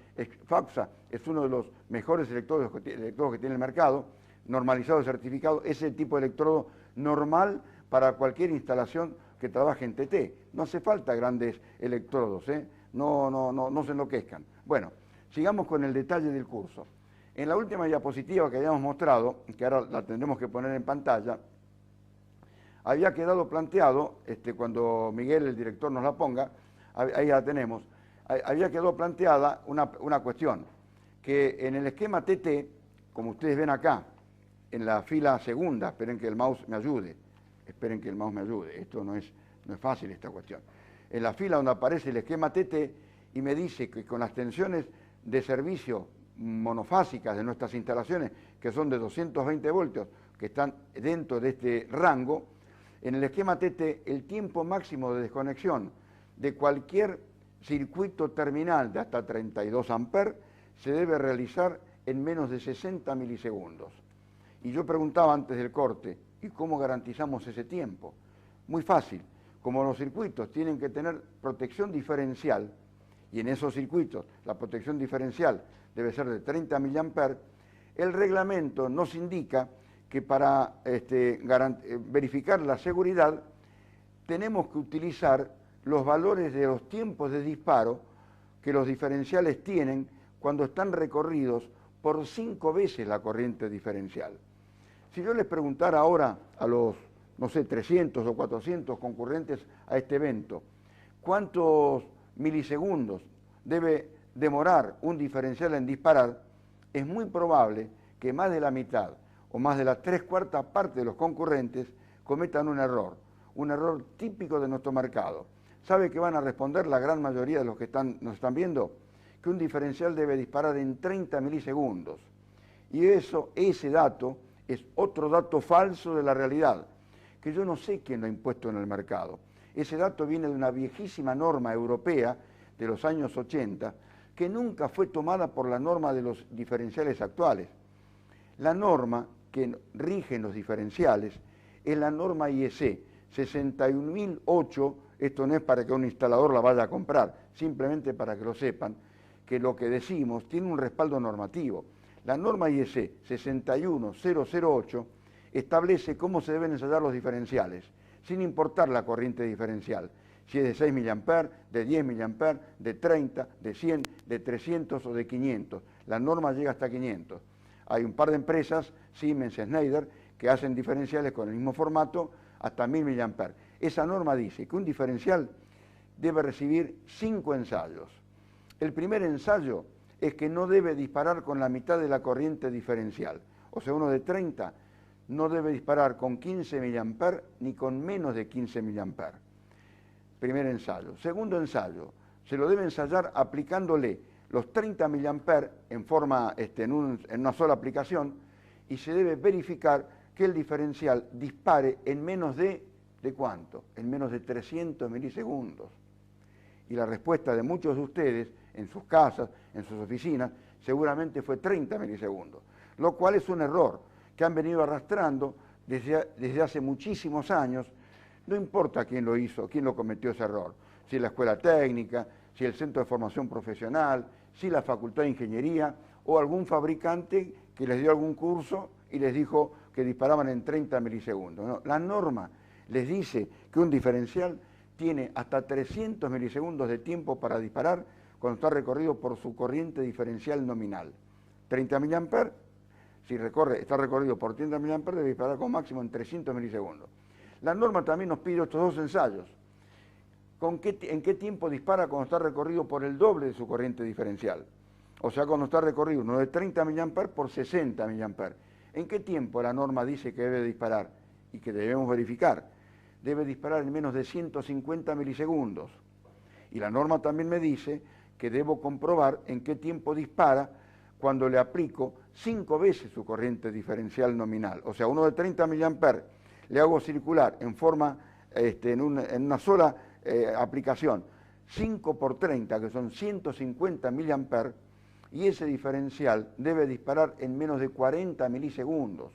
FAPSA, es uno de los mejores electrodos que tiene el mercado, normalizado y certificado. Ese tipo de electrodo normal para cualquier instalación que trabaje en TT. No hace falta grandes electrodos, no se enloquezcan. Bueno, sigamos con el detalle del curso. En la última diapositiva que habíamos mostrado, que ahora la tendremos que poner en pantalla, había quedado planteado, cuando Miguel, el director, nos la ponga, ahí la tenemos, había quedado planteada una cuestión, que en el esquema TT, como ustedes ven acá, en la fila segunda, esperen que el mouse me ayude, esto no es fácil esta cuestión. En la fila donde aparece el esquema TT y me dice que con las tensiones de servicio monofásicas de nuestras instalaciones, que son de 220 voltios, que están dentro de este rango, en el esquema TT el tiempo máximo de desconexión de cualquier circuito terminal de hasta 32 amperes se debe realizar en menos de 60 milisegundos. Y yo preguntaba antes del corte, ¿y cómo garantizamos ese tiempo? Muy fácil, como los circuitos tienen que tener protección diferencial, y en esos circuitos la protección diferencial debe ser de 30 mA, el reglamento nos indica que para verificar la seguridad tenemos que utilizar los valores de los tiempos de disparo que los diferenciales tienen cuando están recorridos por 5 veces la corriente diferencial. Si yo les preguntara ahora a los, no sé, 300 o 400 concurrentes a este evento, ¿cuántos milisegundos debe demorar un diferencial en disparar? Es muy probable que más de la mitad o más de la 3/4 parte de los concurrentes cometan un error típico de nuestro mercado. ¿Sabe qué van a responder la gran mayoría de los que nos están viendo? Que un diferencial debe disparar en 30 milisegundos. Y ese dato es otro dato falso de la realidad, que yo no sé quién lo ha impuesto en el mercado. Ese dato viene de una viejísima norma europea de los años 80, que nunca fue tomada por la norma de los diferenciales actuales. La norma que rige los diferenciales es la norma IEC 61008, esto no es para que un instalador la vaya a comprar, simplemente para que lo sepan, que lo que decimos tiene un respaldo normativo. La norma IEC 61008 establece cómo se deben ensayar los diferenciales, sin importar la corriente diferencial, si es de 6 mA, de 10 mA, de 30, de 100, de 300 o de 500. La norma llega hasta 500. Hay un par de empresas, Siemens y Schneider, que hacen diferenciales con el mismo formato hasta 1000 mA. Esa norma dice que un diferencial debe recibir 5 ensayos. El primer ensayo es que no debe disparar con la mitad de la corriente diferencial. O sea, uno de 30 no debe disparar con 15 mA ni con menos de 15 mA. Primer ensayo. Segundo ensayo, se lo debe ensayar aplicándole los 30 mA en una sola aplicación, y se debe verificar que el diferencial dispare en menos ¿de cuánto? En menos de 300 milisegundos. Y la respuesta de muchos de ustedes, en sus casas, en sus oficinas, seguramente fue 30 milisegundos, lo cual es un error que han venido arrastrando desde hace muchísimos años. No importa quién lo hizo, quién lo cometió ese error, si la escuela técnica, si el centro de formación profesional, si la facultad de ingeniería o algún fabricante que les dio algún curso y les dijo que disparaban en 30 milisegundos. No, la norma les dice que un diferencial tiene hasta 300 milisegundos de tiempo para disparar cuando está recorrido por su corriente diferencial nominal. 30 mA, si está recorrido por 30 mA, debe disparar con máximo en 300 milisegundos. La norma también nos pide estos dos ensayos. ¿En qué tiempo dispara cuando está recorrido por el doble de su corriente diferencial? O sea, cuando está recorrido uno de 30 mA por 60 mA. ¿En qué tiempo la norma dice que debe disparar y que debemos verificar? Debe disparar en menos de 150 milisegundos. Y la norma también me dice que debo comprobar en qué tiempo dispara cuando le aplico 5 veces su corriente diferencial nominal. O sea, uno de 30 mA le hago circular en una sola aplicación 5 por 30, que son 150 mA, y ese diferencial debe disparar en menos de 40 milisegundos.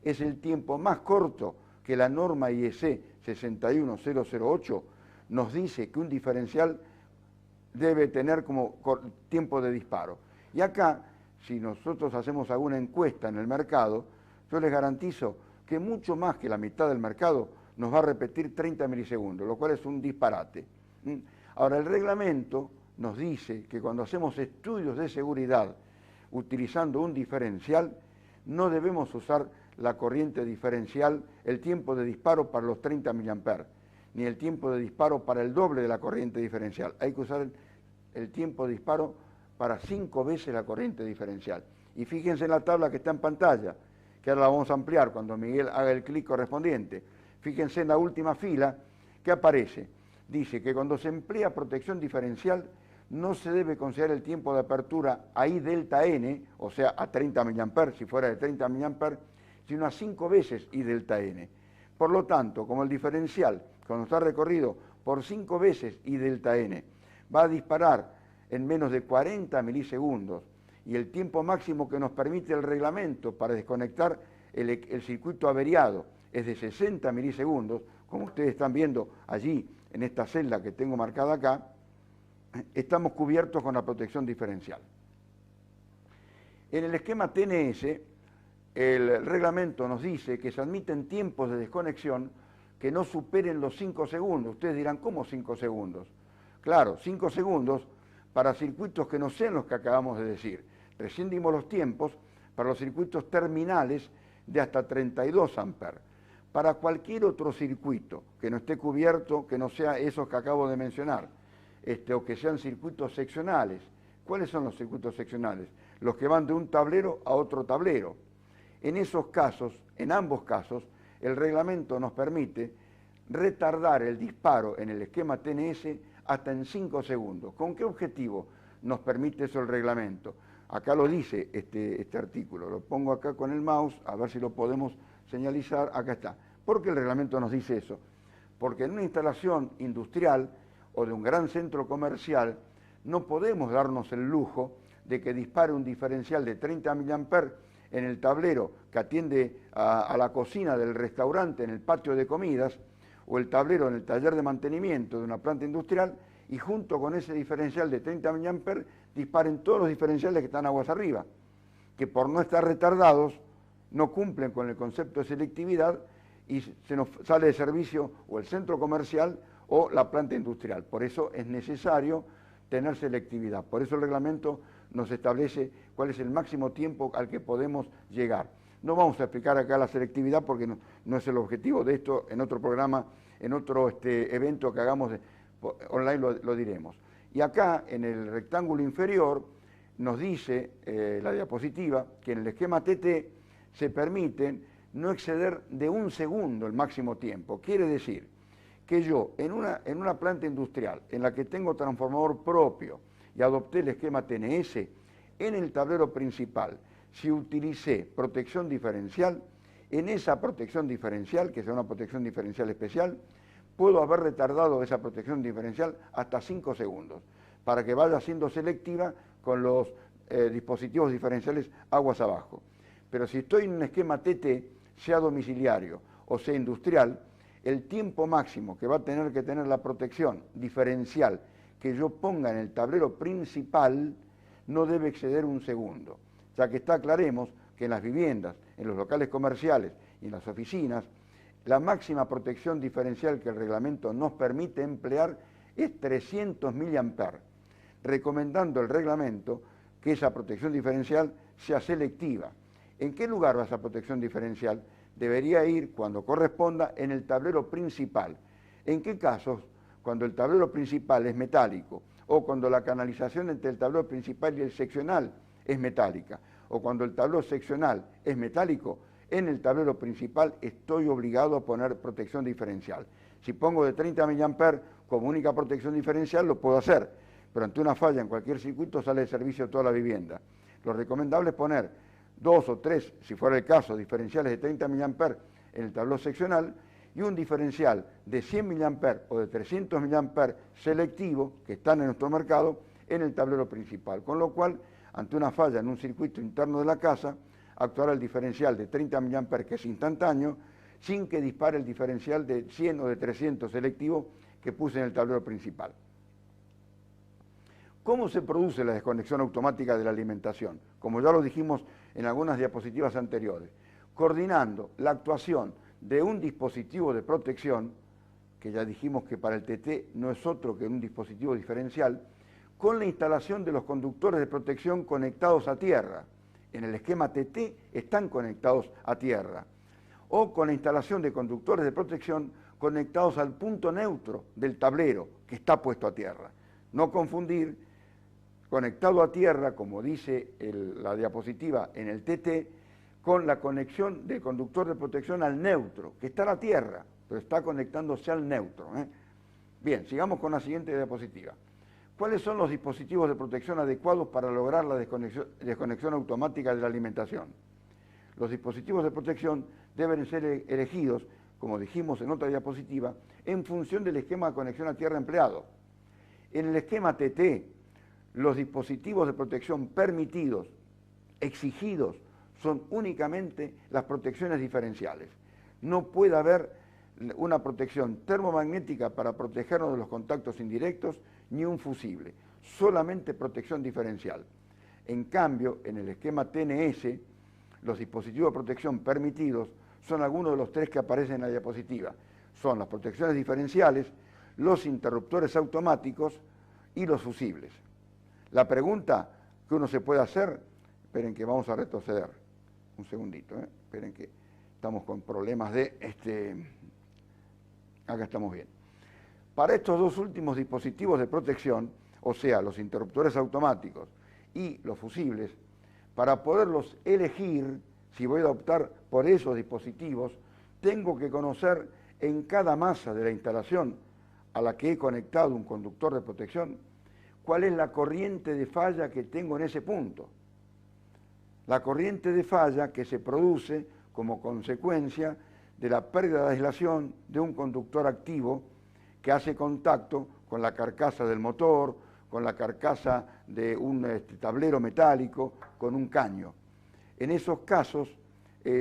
Es el tiempo más corto que la norma IEC 61008 nos dice que un diferencial debe tener como tiempo de disparo. Y acá, si nosotros hacemos alguna encuesta en el mercado, yo les garantizo que mucho más que la mitad del mercado nos va a repetir 30 milisegundos, lo cual es un disparate. Ahora, el reglamento nos dice que cuando hacemos estudios de seguridad utilizando un diferencial, no debemos usar la corriente diferencial, el tiempo de disparo para los 30 mA, ni el tiempo de disparo para el doble de la corriente diferencial. Hay que usar el tiempo de disparo para 5 veces la corriente diferencial. Y fíjense en la tabla que está en pantalla, que ahora la vamos a ampliar cuando Miguel haga el clic correspondiente. Fíjense en la última fila que aparece. Dice que cuando se emplea protección diferencial no se debe considerar el tiempo de apertura a I delta N, o sea, a 30 mA, si fuera de 30 mA, sino a 5 veces I delta N. Por lo tanto, como el diferencial, cuando está recorrido por 5 veces I delta N, va a disparar en menos de 40 milisegundos, y el tiempo máximo que nos permite el reglamento para desconectar el circuito averiado es de 60 milisegundos, como ustedes están viendo allí en esta celda que tengo marcada acá, estamos cubiertos con la protección diferencial. En el esquema TNS, el reglamento nos dice que se admiten tiempos de desconexión que no superen los 5 segundos. Ustedes dirán, ¿cómo 5 segundos? Claro, 5 segundos para circuitos que no sean los que acabamos de decir. Recién dimos los tiempos para los circuitos terminales de hasta 32 amperes. Para cualquier otro circuito que no esté cubierto, que no sea esos que acabo de mencionar, o que sean circuitos seccionales. ¿Cuáles son los circuitos seccionales? Los que van de un tablero a otro tablero. En esos casos, en ambos casos, el reglamento nos permite retardar el disparo en el esquema TNS hasta en 5 segundos. ¿Con qué objetivo nos permite eso el reglamento? Acá lo dice este artículo, lo pongo acá con el mouse, a ver si lo podemos señalizar, acá está. ¿Por qué el reglamento nos dice eso? Porque en una instalación industrial o de un gran centro comercial no podemos darnos el lujo de que dispare un diferencial de 30 mA en el tablero que atiende a la cocina del restaurante en el patio de comidas, o el tablero en el taller de mantenimiento de una planta industrial, y junto con ese diferencial de 30 mA disparen todos los diferenciales que están aguas arriba, que por no estar retardados no cumplen con el concepto de selectividad y se nos sale de servicio o el centro comercial o la planta industrial. Por eso es necesario tener selectividad. Por eso el reglamento nos establece cuál es el máximo tiempo al que podemos llegar. No vamos a explicar acá la selectividad porque no es el objetivo de esto. En otro programa, en otro evento que hagamos online lo diremos. Y acá, en el rectángulo inferior, nos dice la diapositiva que en el esquema TT se permiten no exceder de 1 segundo el máximo tiempo. Quiere decir que yo, en una planta industrial en la que tengo transformador propio y adopté el esquema TNS, en el tablero principal, si utilicé protección diferencial, en esa protección diferencial, que sea una protección diferencial especial, puedo haber retardado esa protección diferencial hasta 5 segundos, para que vaya siendo selectiva con los dispositivos diferenciales aguas abajo. Pero si estoy en un esquema TT, sea domiciliario o sea industrial, el tiempo máximo que va a tener que tener la protección diferencial que yo ponga en el tablero principal no debe exceder 1 segundo. Ya que aclaremos que en las viviendas, en los locales comerciales y en las oficinas, la máxima protección diferencial que el reglamento nos permite emplear es 300 mA, recomendando el reglamento que esa protección diferencial sea selectiva. ¿En qué lugar va esa protección diferencial? Debería ir, cuando corresponda, en el tablero principal. ¿En qué casos? Cuando el tablero principal es metálico, o cuando la canalización entre el tablero principal y el seccional es metálica, o cuando el tablero seccional es metálico, en el tablero principal estoy obligado a poner protección diferencial. Si pongo de 30 mA como única protección diferencial, lo puedo hacer, pero ante una falla en cualquier circuito sale de servicio toda la vivienda. Lo recomendable es poner 2 o 3, si fuera el caso, diferenciales de 30 mA en el tablero seccional y un diferencial de 100 mA o de 300 mA selectivo, que están en nuestro mercado, en el tablero principal. Con lo cual, ante una falla en un circuito interno de la casa, actuará el diferencial de 30 mA, que es instantáneo, sin que dispare el diferencial de 100 o de 300 selectivo que puse en el tablero principal. ¿Cómo se produce la desconexión automática de la alimentación? Como ya lo dijimos en algunas diapositivas anteriores, coordinando la actuación de un dispositivo de protección, que ya dijimos que para el TT no es otro que un dispositivo diferencial, con la instalación de los conductores de protección conectados a tierra. en el esquema TT están conectados a tierra, o con la instalación de conductores de protección conectados al punto neutro del tablero que está puesto a tierra. No confundir conectado a tierra, como dice la diapositiva en el TT, con la conexión del conductor de protección al neutro, que está a la tierra, pero está conectándose al neutro. Bien, sigamos con la siguiente diapositiva. ¿Cuáles son los dispositivos de protección adecuados para lograr la desconexión automática de la alimentación? Los dispositivos de protección deben ser elegidos, como dijimos en otra diapositiva, en función del esquema de conexión a tierra empleado. En el esquema TT, los dispositivos de protección permitidos, exigidos, son únicamente las protecciones diferenciales. No puede haber una protección termomagnética para protegernos de los contactos indirectos, ni un fusible, solamente protección diferencial. En cambio, en el esquema TNS, los dispositivos de protección permitidos son algunos de los tres que aparecen en la diapositiva. Son las protecciones diferenciales, los interruptores automáticos y los fusibles. La pregunta que uno se puede hacer, esperen que vamos a retroceder un segundito, esperen que estamos con problemas de acá estamos bien. Para estos dos últimos dispositivos de protección, o sea, los interruptores automáticos y los fusibles, para poderlos elegir, si voy a optar por esos dispositivos, tengo que conocer en cada masa de la instalación a la que he conectado un conductor de protección, cuál es la corriente de falla que tengo en ese punto. La corriente de falla que se produce como consecuencia de la pérdida de aislación de un conductor activo que hace contacto con la carcasa del motor, con la carcasa de un tablero metálico, con un caño. En esos casos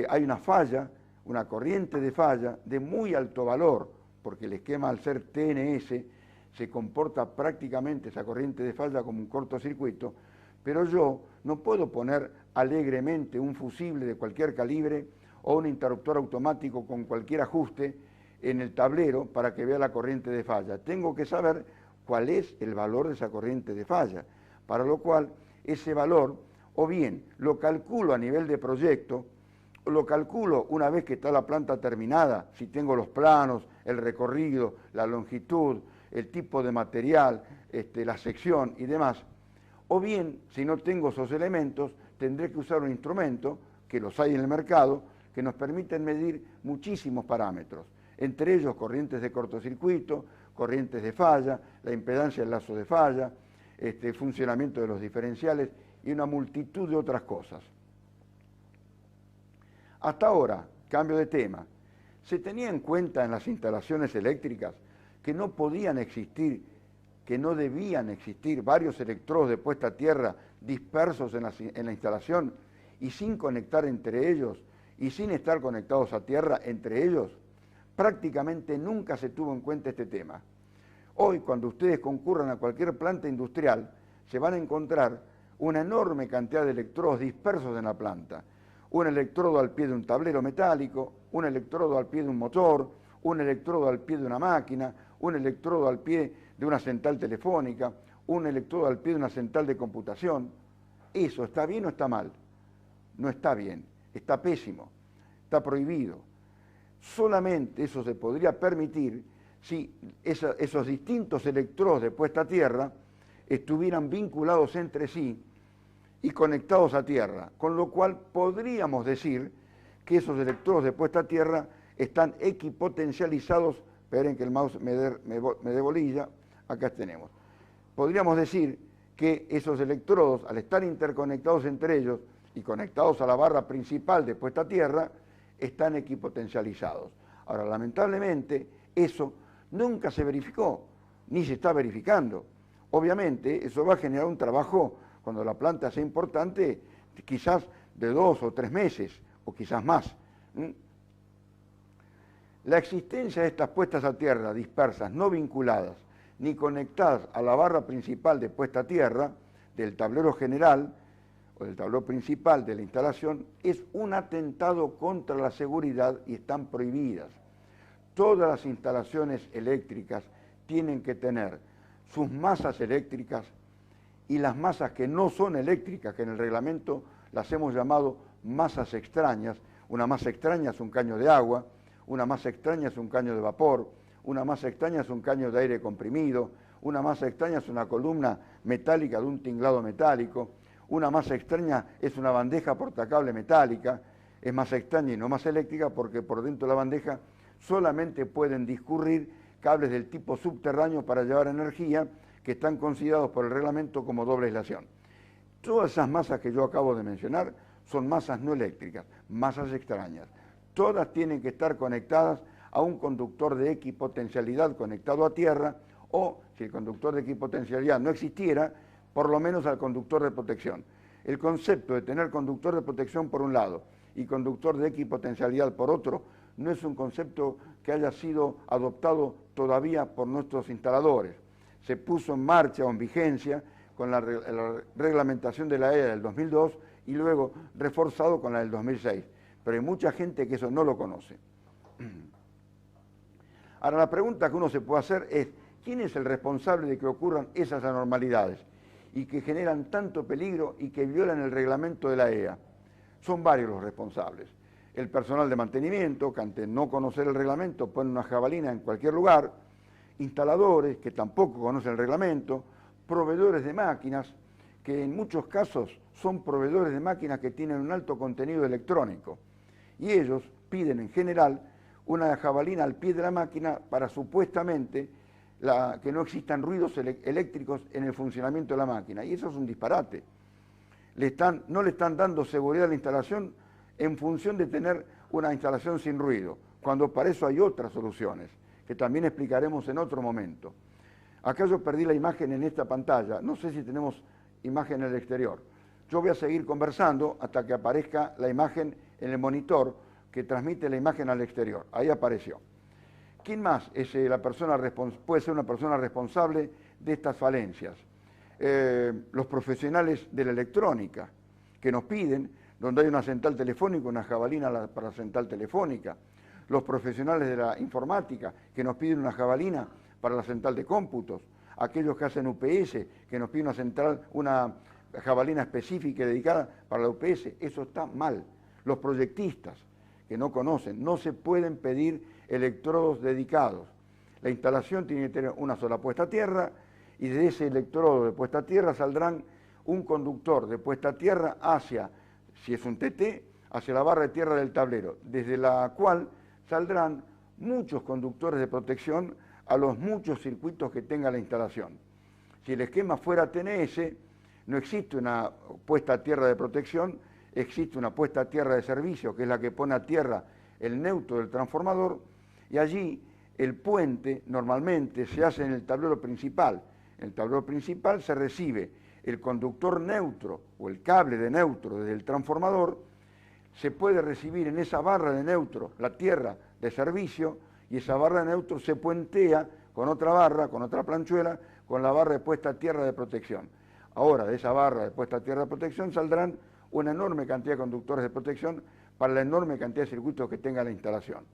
hay una falla, una corriente de falla de muy alto valor, porque el esquema al ser TNS se comporta prácticamente esa corriente de falla como un cortocircuito, pero yo no puedo poner alegremente un fusible de cualquier calibre o un interruptor automático con cualquier ajuste en el tablero para que vea la corriente de falla. Tengo que saber cuál es el valor de esa corriente de falla, para lo cual ese valor o bien lo calculo a nivel de proyecto, o lo calculo una vez que está la planta terminada, si tengo los planos, el recorrido, la longitud, el tipo de material, la sección y demás, o bien, si no tengo esos elementos, tendré que usar un instrumento, que los hay en el mercado, que nos permiten medir muchísimos parámetros, entre ellos corrientes de cortocircuito, corrientes de falla, la impedancia del lazo de falla, funcionamiento de los diferenciales y una multitud de otras cosas. Hasta ahora, cambio de tema, se tenía en cuenta en las instalaciones eléctricas que no podían existir, que no debían existir varios electrodos de puesta a tierra dispersos en la instalación y sin conectar entre ellos y sin estar conectados a tierra entre ellos. Prácticamente nunca se tuvo en cuenta este tema. Hoy, cuando ustedes concurran a cualquier planta industrial, se van a encontrar una enorme cantidad de electrodos dispersos en la planta. Un electrodo al pie de un tablero metálico, un electrodo al pie de un motor, un electrodo al pie de una máquina, un electrodo al pie de una central telefónica, un electrodo al pie de una central de computación. ¿Eso está bien o está mal? No está bien, está pésimo, está prohibido. Solamente eso se podría permitir si esos distintos electrodos de puesta a tierra estuvieran vinculados entre sí y conectados a tierra, con lo cual podríamos decir que esos electrodos de puesta a tierra están equipotencializados. Esperen que el mouse me dé bolilla, acá tenemos. Podríamos decir que esos electrodos, al estar interconectados entre ellos y conectados a la barra principal de puesta a tierra, están equipotencializados. Ahora, lamentablemente, eso nunca se verificó, ni se está verificando. Obviamente, eso va a generar un trabajo, cuando la planta sea importante, quizás de 2 o 3 meses, o quizás más. La existencia de estas puestas a tierra dispersas, no vinculadas, ni conectadas a la barra principal de puesta a tierra, del tablero general, o del tablero principal de la instalación, es un atentado contra la seguridad y están prohibidas. Todas las instalaciones eléctricas tienen que tener sus masas eléctricas y las masas que no son eléctricas, que en el reglamento las hemos llamado masas extrañas. Una masa extraña es un caño de agua, una masa extraña es un caño de vapor, una masa extraña es un caño de aire comprimido, una masa extraña es una columna metálica de un tinglado metálico, una masa extraña es una bandeja portacable metálica, es masa extraña y no masa eléctrica porque por dentro de la bandeja solamente pueden discurrir cables del tipo subterráneo para llevar energía que están considerados por el reglamento como doble aislación. Todas esas masas que yo acabo de mencionar son masas no eléctricas, masas extrañas. Todas tienen que estar conectadas a un conductor de equipotencialidad conectado a tierra o, si el conductor de equipotencialidad no existiera, por lo menos al conductor de protección. El concepto de tener conductor de protección por un lado y conductor de equipotencialidad por otro no es un concepto que haya sido adoptado todavía por nuestros instaladores. Se puso en marcha o en vigencia con la reglamentación de la EA del 2002 y luego reforzado con la del 2006. Pero hay mucha gente que eso no lo conoce. Ahora, la pregunta que uno se puede hacer es, ¿quién es el responsable de que ocurran esas anormalidades y que generan tanto peligro y que violan el reglamento de la EA? Son varios los responsables. El personal de mantenimiento, que ante no conocer el reglamento pone una jabalina en cualquier lugar, instaladores, que tampoco conocen el reglamento, proveedores de máquinas, que en muchos casos son proveedores de máquinas que tienen un alto contenido electrónico, y ellos piden en general una jabalina al pie de la máquina para supuestamente que no existan ruidos eléctricos en el funcionamiento de la máquina, y eso es un disparate. No le están dando seguridad a la instalación en función de tener una instalación sin ruido, cuando para eso hay otras soluciones, que también explicaremos en otro momento. Acá yo perdí la imagen en esta pantalla, no sé si tenemos imagen en el exterior. Yo voy a seguir conversando hasta que aparezca la imagen en el monitor que transmite la imagen al exterior. Ahí apareció. ¿Quién más es puede ser una persona responsable de estas falencias? Los profesionales de la electrónica, que nos piden, donde hay una central telefónica, una jabalina para la central telefónica. Los profesionales de la informática, que nos piden una jabalina para la central de cómputos. Aquellos que hacen UPS, que nos piden una jabalina específica y dedicada para la UPS. Eso está mal. Los proyectistas, que no conocen, no se pueden pedir electrodos dedicados. La instalación tiene que tener una sola puesta a tierra y de ese electrodo de puesta a tierra saldrán un conductor de puesta a tierra hacia, si es un TT, hacia la barra de tierra del tablero, desde la cual saldrán muchos conductores de protección a los muchos circuitos que tenga la instalación. Si el esquema fuera TNS, no existe una puesta a tierra de protección, existe una puesta a tierra de servicio, que es la que pone a tierra el neutro del transformador, y allí el puente normalmente se hace en el tablero principal. En el tablero principal se recibe el conductor neutro o el cable de neutro desde el transformador, se puede recibir en esa barra de neutro la tierra de servicio y esa barra de neutro se puentea con otra barra, con otra planchuela, con la barra de puesta a tierra de protección. Ahora, de esa barra de puesta a tierra de protección saldrán una enorme cantidad de conductores de protección para la enorme cantidad de circuitos que tenga la instalación.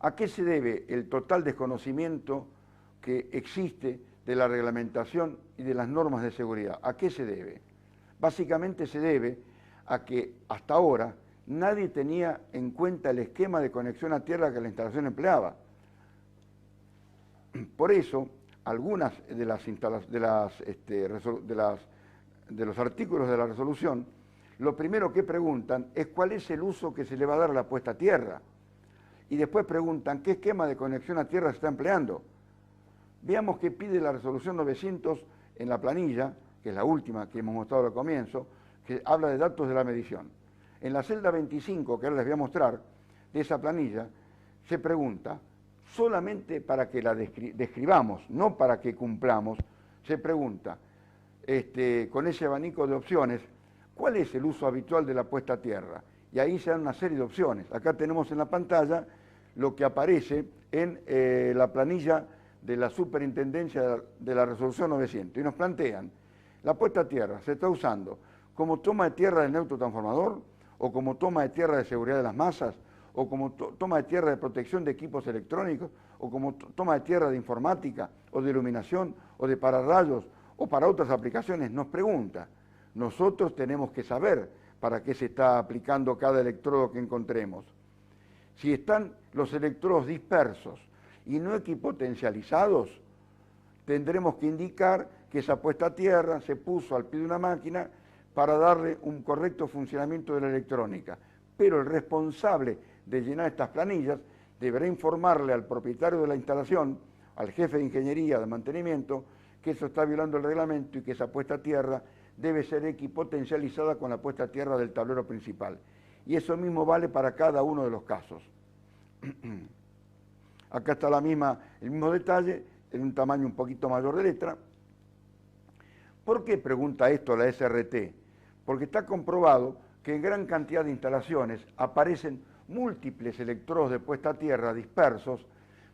¿A qué se debe el total desconocimiento que existe de la reglamentación y de las normas de seguridad? ¿A qué se debe? Básicamente se debe a que hasta ahora nadie tenía en cuenta el esquema de conexión a tierra que la instalación empleaba. Por eso, algunas de los artículos de la resolución, lo primero que preguntan es cuál es el uso que se le va a dar a la puesta a tierra. Y después preguntan qué esquema de conexión a tierra se está empleando. Veamos qué pide la resolución 900 en la planilla, que es la última que hemos mostrado al comienzo, que habla de datos de la medición. En la celda 25, que ahora les voy a mostrar, de esa planilla, se pregunta, solamente para que la describamos, no para que cumplamos, se pregunta, con ese abanico de opciones, ¿cuál es el uso habitual de la puesta a tierra? Y ahí se dan una serie de opciones. Acá tenemos en la pantalla lo que aparece en la planilla de la Superintendencia de la Resolución 900. Y nos plantean, la puesta a tierra se está usando como toma de tierra del neutro transformador, o como toma de tierra de seguridad de las masas, o como toma de tierra de protección de equipos electrónicos, o como toma de tierra de informática, o de iluminación, o de pararrayos, o para otras aplicaciones nos pregunta. Nosotros tenemos que saber para qué se está aplicando cada electrodo que encontremos. Si están los electrodos dispersos y no equipotencializados, tendremos que indicar que esa puesta a tierra se puso al pie de una máquina para darle un correcto funcionamiento de la electrónica. Pero el responsable de llenar estas planillas deberá informarle al propietario de la instalación, al jefe de ingeniería de mantenimiento, que eso está violando el reglamento y que esa puesta a tierra debe ser equipotencializada con la puesta a tierra del tablero principal. Y eso mismo vale para cada uno de los casos. Acá está el mismo detalle, en un tamaño un poquito mayor de letra. ¿Por qué pregunta esto la SRT? Porque está comprobado que en gran cantidad de instalaciones aparecen múltiples electrodos de puesta a tierra dispersos,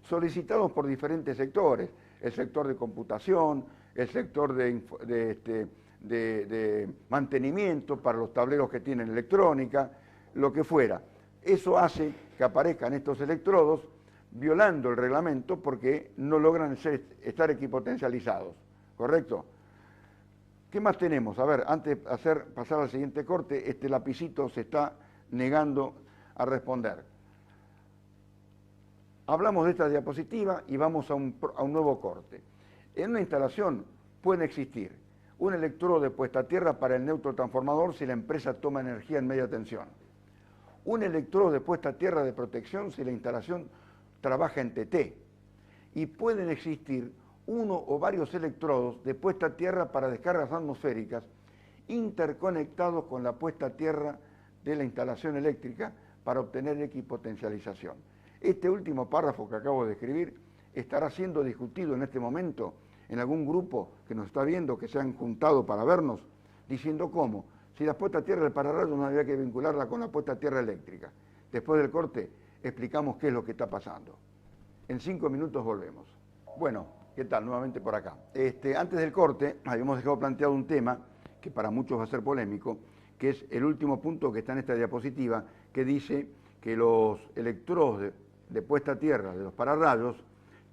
solicitados por diferentes sectores, el sector de computación, el sector de mantenimiento para los tableros que tienen electrónica, lo que fuera. Eso hace que aparezcan estos electrodos violando el reglamento porque no logran estar equipotencializados, ¿correcto? ¿Qué más tenemos? A ver, antes de pasar al siguiente corte, este lapicito se está negando a responder. Hablamos de esta diapositiva y vamos a un nuevo corte. En una instalación pueden existir un electrodo de puesta a tierra para el neutro transformador si la empresa toma energía en media tensión, un electrodo de puesta a tierra de protección si la instalación trabaja en TT, y pueden existir uno o varios electrodos de puesta a tierra para descargas atmosféricas interconectados con la puesta a tierra de la instalación eléctrica para obtener equipotencialización. Este último párrafo que acabo de escribir estará siendo discutido en este momento en algún grupo que nos está viendo, que se han juntado para vernos, diciendo cómo, si la puesta a tierra del pararrayos no había que vincularla con la puesta a tierra eléctrica. Después del corte explicamos qué es lo que está pasando. En 5 minutos volvemos. Bueno, ¿qué tal? Nuevamente por acá. Antes del corte habíamos dejado planteado un tema que para muchos va a ser polémico, que es el último punto que está en esta diapositiva, que dice que los electrodos de puesta a tierra de los pararrayos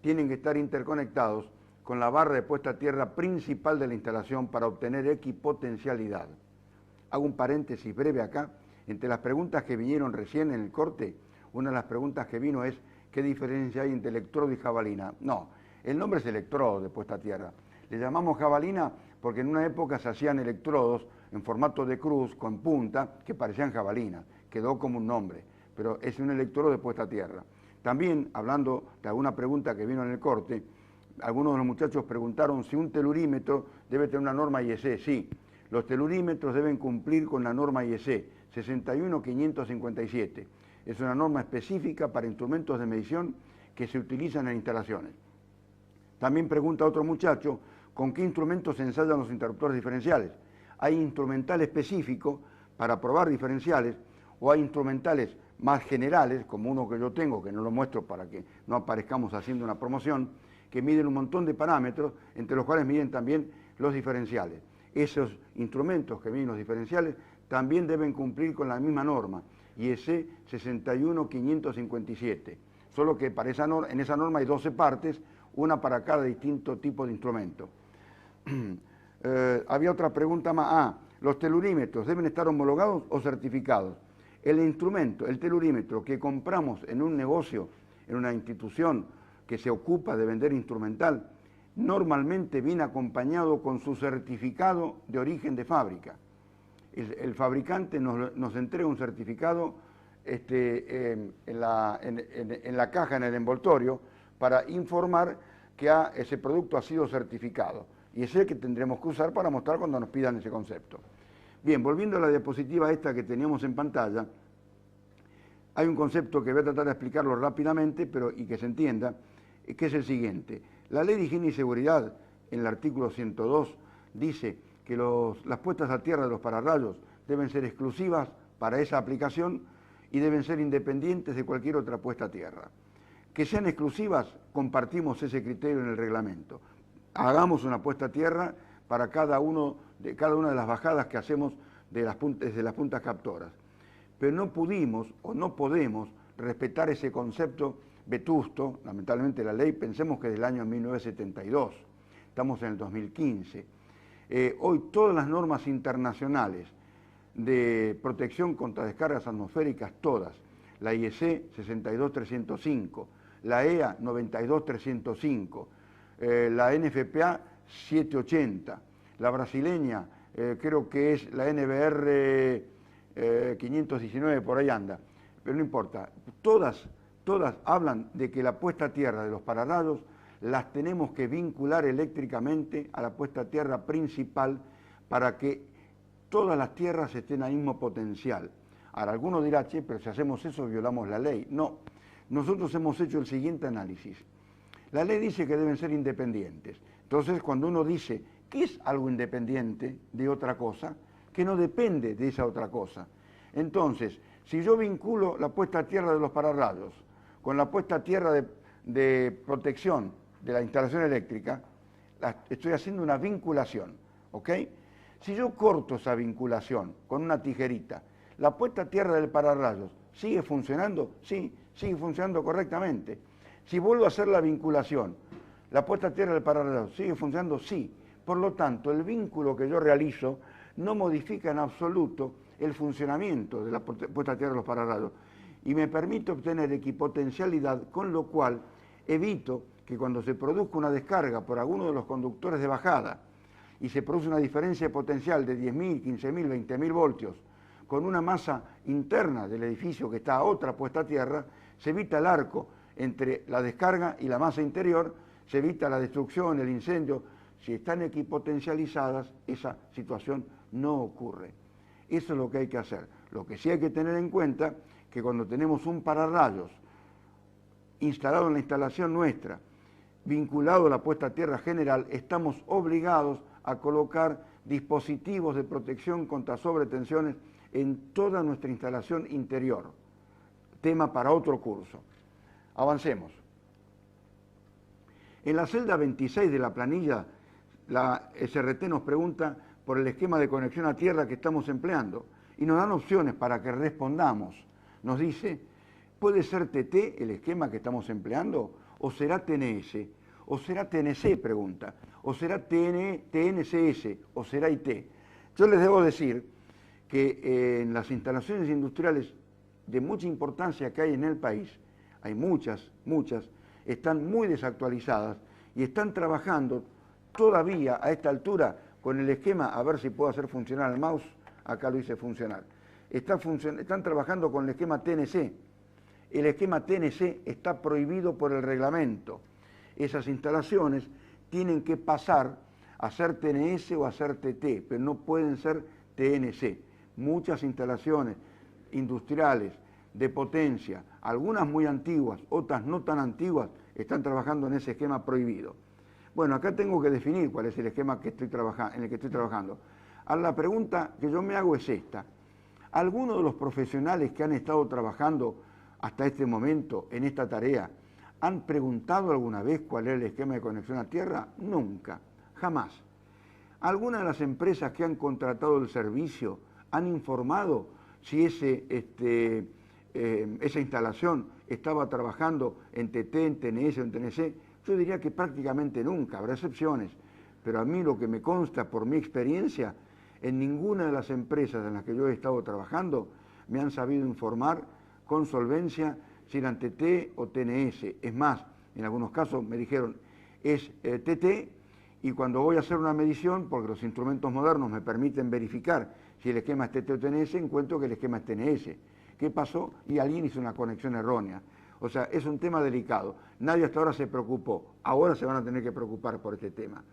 tienen que estar interconectados con la barra de puesta a tierra principal de la instalación para obtener equipotencialidad. Hago un paréntesis breve acá. Entre las preguntas que vinieron recién en el corte, una de las preguntas que vino es ¿qué diferencia hay entre electrodo y jabalina? No, el nombre es electrodo de puesta a tierra. Le llamamos jabalina porque en una época se hacían electrodos en formato de cruz con punta que parecían jabalinas. Quedó como un nombre, pero es un electrodo de puesta a tierra. También, hablando de alguna pregunta que vino en el corte, algunos de los muchachos preguntaron si un telurímetro debe tener una norma IEC. Sí, los telurímetros deben cumplir con la norma IEC 61557. Es una norma específica para instrumentos de medición que se utilizan en instalaciones. También pregunta otro muchacho, ¿con qué instrumentos se ensayan los interruptores diferenciales? ¿Hay instrumental específico para probar diferenciales o hay instrumentales más generales, como uno que yo tengo, que no lo muestro para que no aparezcamos haciendo una promoción, que miden un montón de parámetros, entre los cuales miden también los diferenciales? Esos instrumentos que miden los diferenciales también deben cumplir con la misma norma, IEC 61557, solo que en esa norma hay 12 partes, una para cada distinto tipo de instrumento. Había otra pregunta más. ¿Los telurímetros deben estar homologados o certificados? El instrumento, el telurímetro que compramos en un negocio, en una institución que se ocupa de vender instrumental, normalmente viene acompañado con su certificado de origen de fábrica. El fabricante nos entrega un certificado en la caja, en el envoltorio, para informar que ese producto ha sido certificado. Y es el que tendremos que usar para mostrar cuando nos pidan ese concepto. Bien, volviendo a la diapositiva esta que teníamos en pantalla, hay un concepto que voy a tratar de explicarlo rápidamente y que se entienda, que es el siguiente. La Ley de Higiene y Seguridad, en el artículo 102, dice que las puestas a tierra de los pararrayos deben ser exclusivas para esa aplicación y deben ser independientes de cualquier otra puesta a tierra. Que sean exclusivas, compartimos ese criterio en el reglamento. Hagamos una puesta a tierra para cada una de las bajadas que hacemos desde las puntas captoras. Pero no pudimos o no podemos respetar ese concepto vetusto, lamentablemente la ley, pensemos que es del año 1972, estamos en el 2015, Hoy todas las normas internacionales de protección contra descargas atmosféricas, todas, la IEC 62305, la EA 92305, la NFPA 780, la brasileña creo que es la NBR 519, por ahí anda, pero no importa, todas hablan de que la puesta a tierra de los pararrayos las tenemos que vincular eléctricamente a la puesta a tierra principal para que todas las tierras estén al mismo potencial. Ahora, alguno dirá, che, pero si hacemos eso violamos la ley. No, nosotros hemos hecho el siguiente análisis. La ley dice que deben ser independientes. Entonces, cuando uno dice, ¿qué es algo independiente de otra cosa? Que no depende de esa otra cosa. Entonces, si yo vinculo la puesta a tierra de los pararrayos con la puesta a tierra de protección de la instalación eléctrica, estoy haciendo una vinculación, ¿ok? Si yo corto esa vinculación con una tijerita, ¿la puesta a tierra del pararrayos sigue funcionando? Sí, sigue funcionando correctamente. Si vuelvo a hacer la vinculación, ¿la puesta a tierra del pararrayos sigue funcionando? Sí. Por lo tanto, el vínculo que yo realizo no modifica en absoluto el funcionamiento de la puesta a tierra de los pararrayos y me permite obtener equipotencialidad, con lo cual evito que cuando se produzca una descarga por alguno de los conductores de bajada y se produce una diferencia de potencial de 10.000, 15.000, 20.000 voltios con una masa interna del edificio que está a otra puesta a tierra, se evita el arco entre la descarga y la masa interior, se evita la destrucción, el incendio. Si están equipotencializadas, esa situación no ocurre. Eso es lo que hay que hacer. Lo que sí hay que tener en cuenta que cuando tenemos un pararrayos instalado en la instalación nuestra, vinculado a la puesta a tierra general, estamos obligados a colocar dispositivos de protección contra sobretensiones en toda nuestra instalación interior. Tema para otro curso. Avancemos. En la celda 26 de la planilla, la SRT nos pregunta por el esquema de conexión a tierra que estamos empleando y nos dan opciones para que respondamos. Nos dice, ¿puede ser TT el esquema que estamos empleando? ¿O será TNS? ¿O será TNC? Pregunta. ¿O será TNCS? ¿O será IT? Yo les debo decir que en las instalaciones industriales de mucha importancia que hay en el país, hay muchas, están muy desactualizadas y están trabajando todavía a esta altura con el esquema, a ver si puedo hacer funcionar el mouse, acá lo hice funcionar. Están trabajando con el esquema TNC. El esquema TNC está prohibido por el reglamento. Esas instalaciones tienen que pasar a ser TNS o a ser TT, pero no pueden ser TNC. Muchas instalaciones industriales de potencia, algunas muy antiguas, otras no tan antiguas, están trabajando en ese esquema prohibido. Bueno, acá tengo que definir cuál es el esquema en el que estoy trabajando. Ahora, la pregunta que yo me hago es esta. ¿Algunos de los profesionales que han estado trabajando hasta este momento en esta tarea han preguntado alguna vez cuál era el esquema de conexión a tierra? Nunca, jamás. ¿Algunas de las empresas que han contratado el servicio han informado si esa instalación estaba trabajando en TT, en TNS o en TNC? Yo diría que prácticamente nunca, habrá excepciones, pero a mí lo que me consta por mi experiencia, en ninguna de las empresas en las que yo he estado trabajando me han sabido informar con solvencia si eran TT o TNS. Es más, en algunos casos me dijeron, es TT, y cuando voy a hacer una medición, porque los instrumentos modernos me permiten verificar si el esquema es TT o TNS, encuentro que el esquema es TNS. ¿Qué pasó? Y alguien hizo una conexión errónea. O sea, es un tema delicado. Nadie hasta ahora se preocupó. Ahora se van a tener que preocupar por este tema.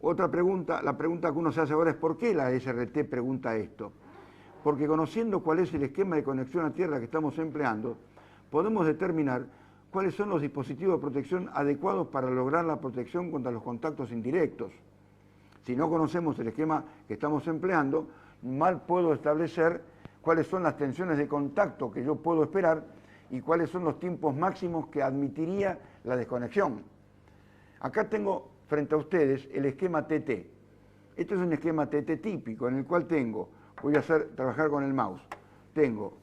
Otra pregunta, la pregunta que uno se hace ahora es ¿por qué la SRT pregunta esto? Porque conociendo cuál es el esquema de conexión a tierra que estamos empleando, podemos determinar cuáles son los dispositivos de protección adecuados para lograr la protección contra los contactos indirectos. Si no conocemos el esquema que estamos empleando, mal puedo establecer cuáles son las tensiones de contacto que yo puedo esperar y cuáles son los tiempos máximos que admitiría la desconexión. Acá tengo frente a ustedes el esquema TT. Este es un esquema TT típico en el cual voy a trabajar con el mouse, tengo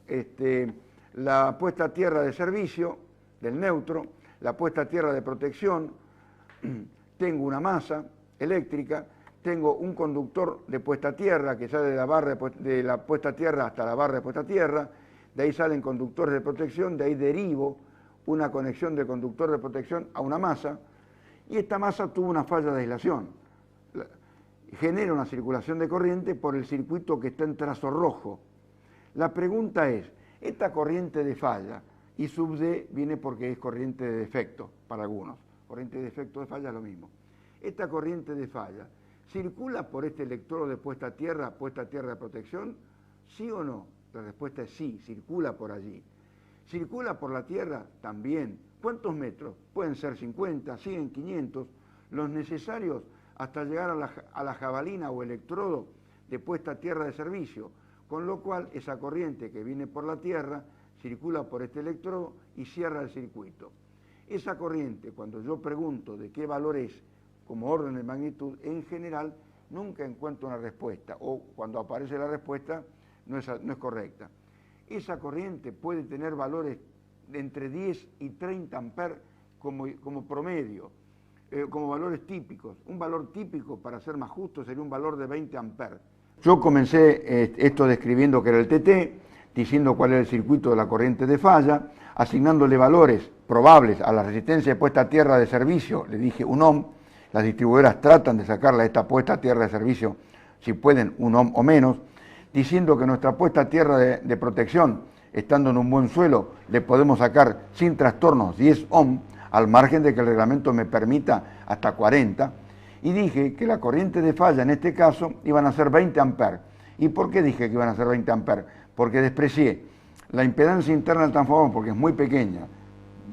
la puesta a tierra de servicio del neutro, la puesta a tierra de protección, tengo una masa eléctrica, tengo un conductor de puesta a tierra que sale de la puesta a tierra hasta la barra de puesta a tierra, de ahí salen conductores de protección, de ahí derivo una conexión del conductor de protección a una masa, y esta masa tuvo una falla de aislación. Genera una circulación de corriente por el circuito que está en trazo rojo. La pregunta es, esta corriente de falla, y sub D viene porque es corriente de defecto para algunos, corriente de defecto de falla es lo mismo. Esta corriente de falla, ¿circula por este electrodo de puesta a tierra de protección? ¿Sí o no? La respuesta es sí, circula por allí. ¿Circula por la tierra? También. ¿Cuántos metros? Pueden ser 50, 100, 500, los necesarios hasta llegar a la jabalina o electrodo de puesta a tierra de servicio, con lo cual esa corriente que viene por la tierra circula por este electrodo y cierra el circuito. Esa corriente, cuando yo pregunto de qué valor es, como orden de magnitud, en general nunca encuentro una respuesta, o cuando aparece la respuesta no es correcta. Esa corriente puede tener valores de entre 10 y 30 amperes como promedio, como valores típicos. Un valor típico, para ser más justo, sería un valor de 20 amperes. Yo comencé esto describiendo que era el TT, diciendo cuál era el circuito de la corriente de falla, asignándole valores probables a la resistencia de puesta a tierra de servicio, le dije 1 ohm. Las distribuidoras tratan de sacarle a esta puesta a tierra de servicio, si pueden, 1 ohm o menos, diciendo que nuestra puesta a tierra de protección, estando en un buen suelo, le podemos sacar sin trastornos 10 ohm, al margen de que el reglamento me permita hasta 40, y dije que la corriente de falla en este caso iban a ser 20 amperes. ¿Y por qué dije que iban a ser 20 amperes? Porque desprecié la impedancia interna del transformador porque es muy pequeña,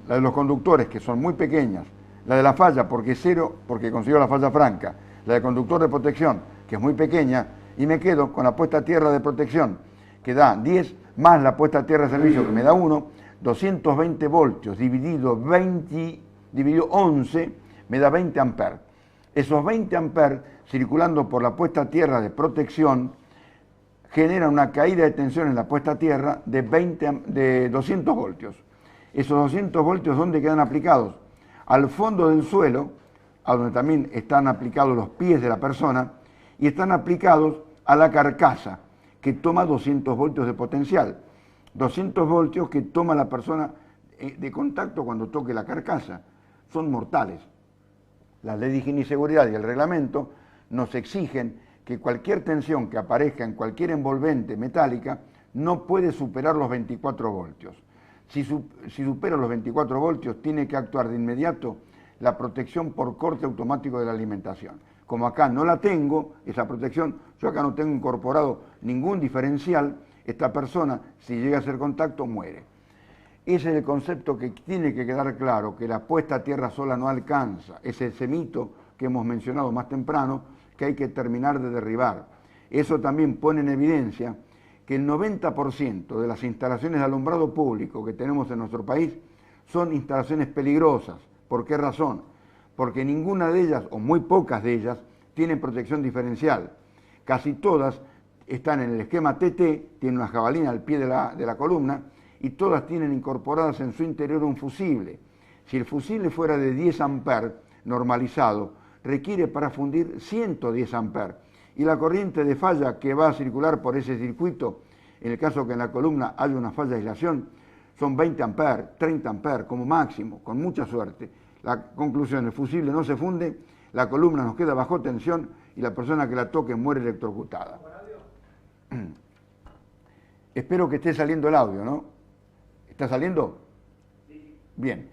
la de los conductores que son muy pequeñas, la de la falla porque es 0, porque consiguió la falla franca, la del conductor de protección que es muy pequeña, y me quedo con la puesta a tierra de protección que da 10 más la puesta a tierra de servicio que me da 1, 220 voltios dividido 11 me da 20 amperes. Esos 20 amperes circulando por la puesta a tierra de protección generan una caída de tensión en la puesta a tierra de 200 voltios. Esos 200 voltios, ¿dónde quedan aplicados? Al fondo del suelo, a donde también están aplicados los pies de la persona, y están aplicados a la carcasa, que toma 200 voltios de potencial. 200 voltios que toma la persona de contacto cuando toque la carcasa. Son mortales. La ley de higiene y seguridad y el reglamento nos exigen que cualquier tensión que aparezca en cualquier envolvente metálica no puede superar los 24 voltios. Si supera los 24 voltios, tiene que actuar de inmediato la protección por corte automático de la alimentación. Como acá no la tengo, esa protección, yo acá no tengo incorporado ningún diferencial, esta persona, si llega a hacer contacto, muere. Ese es el concepto que tiene que quedar claro, que la puesta a tierra sola no alcanza. Es ese mito que hemos mencionado más temprano, que hay que terminar de derribar. Eso también pone en evidencia que el 90% de las instalaciones de alumbrado público que tenemos en nuestro país son instalaciones peligrosas. ¿Por qué razón? Porque ninguna de ellas, o muy pocas de ellas, tienen protección diferencial. Casi todas están en el esquema TT, tienen una jabalina al pie de la columna, y todas tienen incorporadas en su interior un fusible. Si el fusible fuera de 10 amperes normalizado, requiere para fundir 110 amperes. Y la corriente de falla que va a circular por ese circuito, en el caso que en la columna haya una falla de aislación, son 20 amperes, 30 amperes como máximo, con mucha suerte. La conclusión, el fusible no se funde, la columna nos queda bajo tensión y la persona que la toque muere electrocutada. Espero que esté saliendo el audio, ¿no? ¿Está saliendo? Sí. Bien.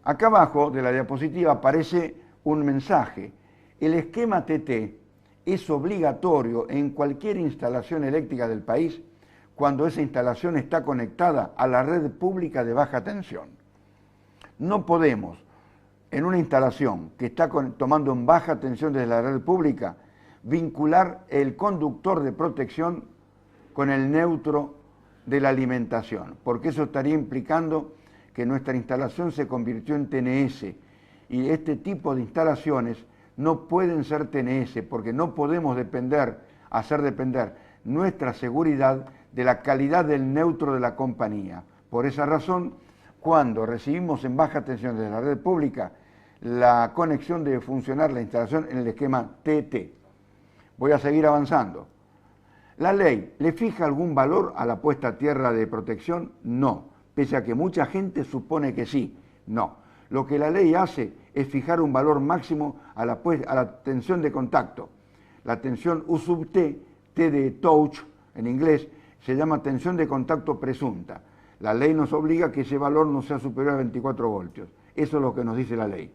Acá abajo de la diapositiva aparece un mensaje. El esquema TT es obligatorio en cualquier instalación eléctrica del país cuando esa instalación está conectada a la red pública de baja tensión. No podemos, en una instalación que está tomando en baja tensión desde la red pública, vincular el conductor de protección con el neutro de la alimentación, porque eso estaría implicando que nuestra instalación se convirtió en TNS, y este tipo de instalaciones no pueden ser TNS, porque no podemos hacer depender nuestra seguridad de la calidad del neutro de la compañía. Por esa razón, cuando recibimos en baja tensión desde la red pública, la conexión debe funcionar la instalación en el esquema TT. Voy a seguir avanzando. ¿La ley le fija algún valor a la puesta a tierra de protección? No, pese a que mucha gente supone que sí. No. Lo que la ley hace es fijar un valor máximo a la tensión de contacto. La tensión U sub T, T de touch en inglés, se llama tensión de contacto presunta. La ley nos obliga a que ese valor no sea superior a 24 voltios. Eso es lo que nos dice la ley.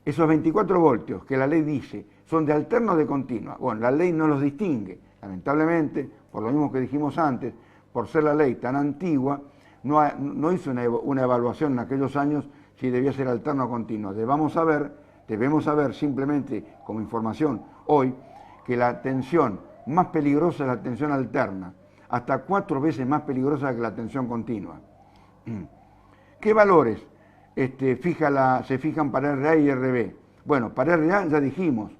Esos 24 voltios que la ley dice son de alterna o de continua. Bueno, la ley no los distingue. Lamentablemente, por lo mismo que dijimos antes, por ser la ley tan antigua, no hizo una evaluación en aquellos años si debía ser alterna o continua. Debemos saber simplemente como información hoy que la tensión más peligrosa es la tensión alterna, hasta 4 veces más peligrosa que la tensión continua. ¿Qué valores se fijan para RA y RB? Bueno, para RA ya dijimos,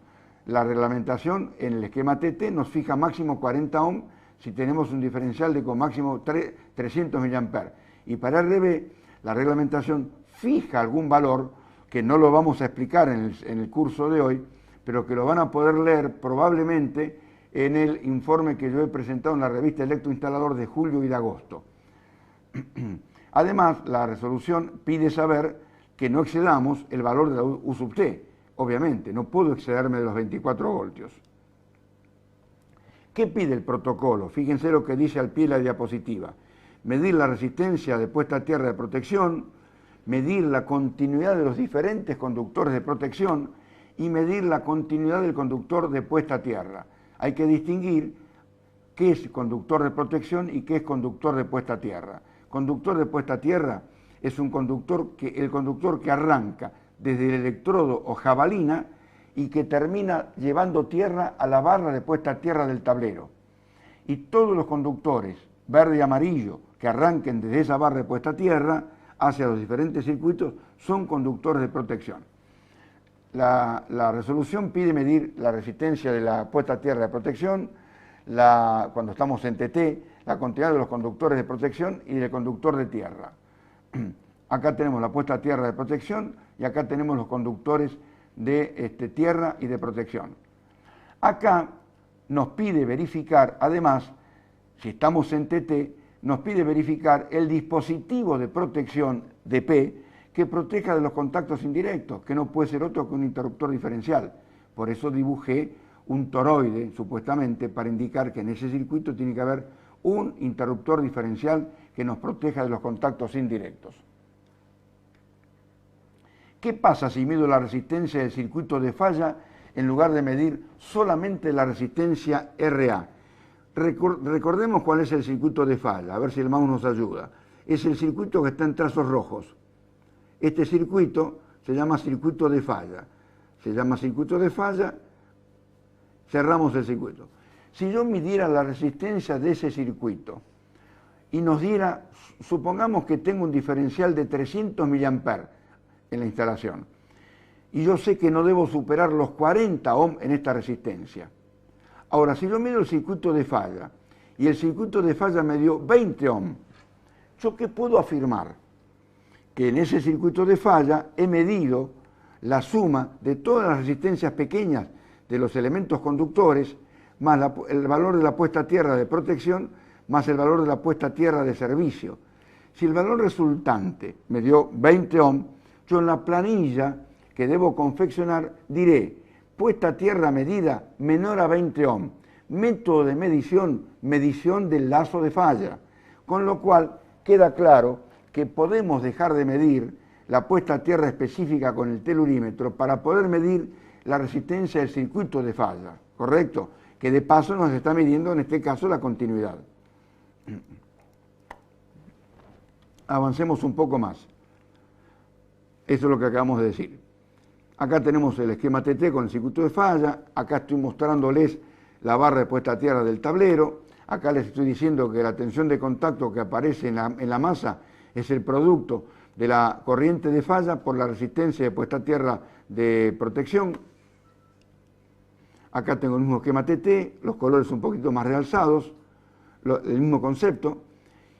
la reglamentación en el esquema TT nos fija máximo 40 ohm si tenemos un diferencial de con máximo 300 mA. Y para RB, la reglamentación fija algún valor que no lo vamos a explicar en el curso de hoy, pero que lo van a poder leer probablemente en el informe que yo he presentado en la revista Electroinstalador de julio y de agosto. Además, la resolución pide saber que no excedamos el valor de la U sub T. Obviamente, no puedo excederme de los 24 voltios. ¿Qué pide el protocolo? Fíjense lo que dice al pie de la diapositiva. Medir la resistencia de puesta a tierra de protección, medir la continuidad de los diferentes conductores de protección y medir la continuidad del conductor de puesta a tierra. Hay que distinguir qué es conductor de protección y qué es conductor de puesta a tierra. Conductor de puesta a tierra es el conductor que arranca desde el electrodo o jabalina y que termina llevando tierra a la barra de puesta a tierra del tablero. Y todos los conductores, verde y amarillo, que arranquen desde esa barra de puesta a tierra hacia los diferentes circuitos, son conductores de protección. La resolución pide medir la resistencia de la puesta a tierra de protección, cuando estamos en TT, la continuidad de los conductores de protección y del conductor de tierra. Acá tenemos la puesta a tierra de protección y acá tenemos los conductores de tierra y de protección. Acá nos pide verificar, además, si estamos en TT, nos pide verificar el dispositivo de protección de P que proteja de los contactos indirectos, que no puede ser otro que un interruptor diferencial. Por eso dibujé un toroide, supuestamente, para indicar que en ese circuito tiene que haber un interruptor diferencial que nos proteja de los contactos indirectos. ¿Qué pasa si mido la resistencia del circuito de falla en lugar de medir solamente la resistencia RA? Recordemos cuál es el circuito de falla, a ver si el mouse nos ayuda. Es el circuito que está en trazos rojos. Este circuito se llama circuito de falla. Se llama circuito de falla, cerramos el circuito. Si yo midiera la resistencia de ese circuito y nos diera, supongamos que tengo un diferencial de 300 mA en la instalación, y yo sé que no debo superar los 40 ohm en esta resistencia. Ahora, si yo mido el circuito de falla y el circuito de falla me dio 20 ohm, ¿yo qué puedo afirmar? Que en ese circuito de falla he medido la suma de todas las resistencias pequeñas de los elementos conductores, más el valor de la puesta a tierra de protección, más el valor de la puesta a tierra de servicio. Si el valor resultante me dio 20 ohm, yo en la planilla que debo confeccionar diré puesta a tierra medida menor a 20 ohm, método de medición, medición del lazo de falla, con lo cual queda claro que podemos dejar de medir la puesta a tierra específica con el telurímetro para poder medir la resistencia del circuito de falla, ¿correcto? Que de paso nos está midiendo en este caso la continuidad. Avancemos un poco más. Eso es lo que acabamos de decir. Acá tenemos el esquema TT con el circuito de falla, acá estoy mostrándoles la barra de puesta a tierra del tablero, acá les estoy diciendo que la tensión de contacto que aparece en la masa es el producto de la corriente de falla por la resistencia de puesta a tierra de protección. Acá tengo el mismo esquema TT, los colores un poquito más realzados, el mismo concepto,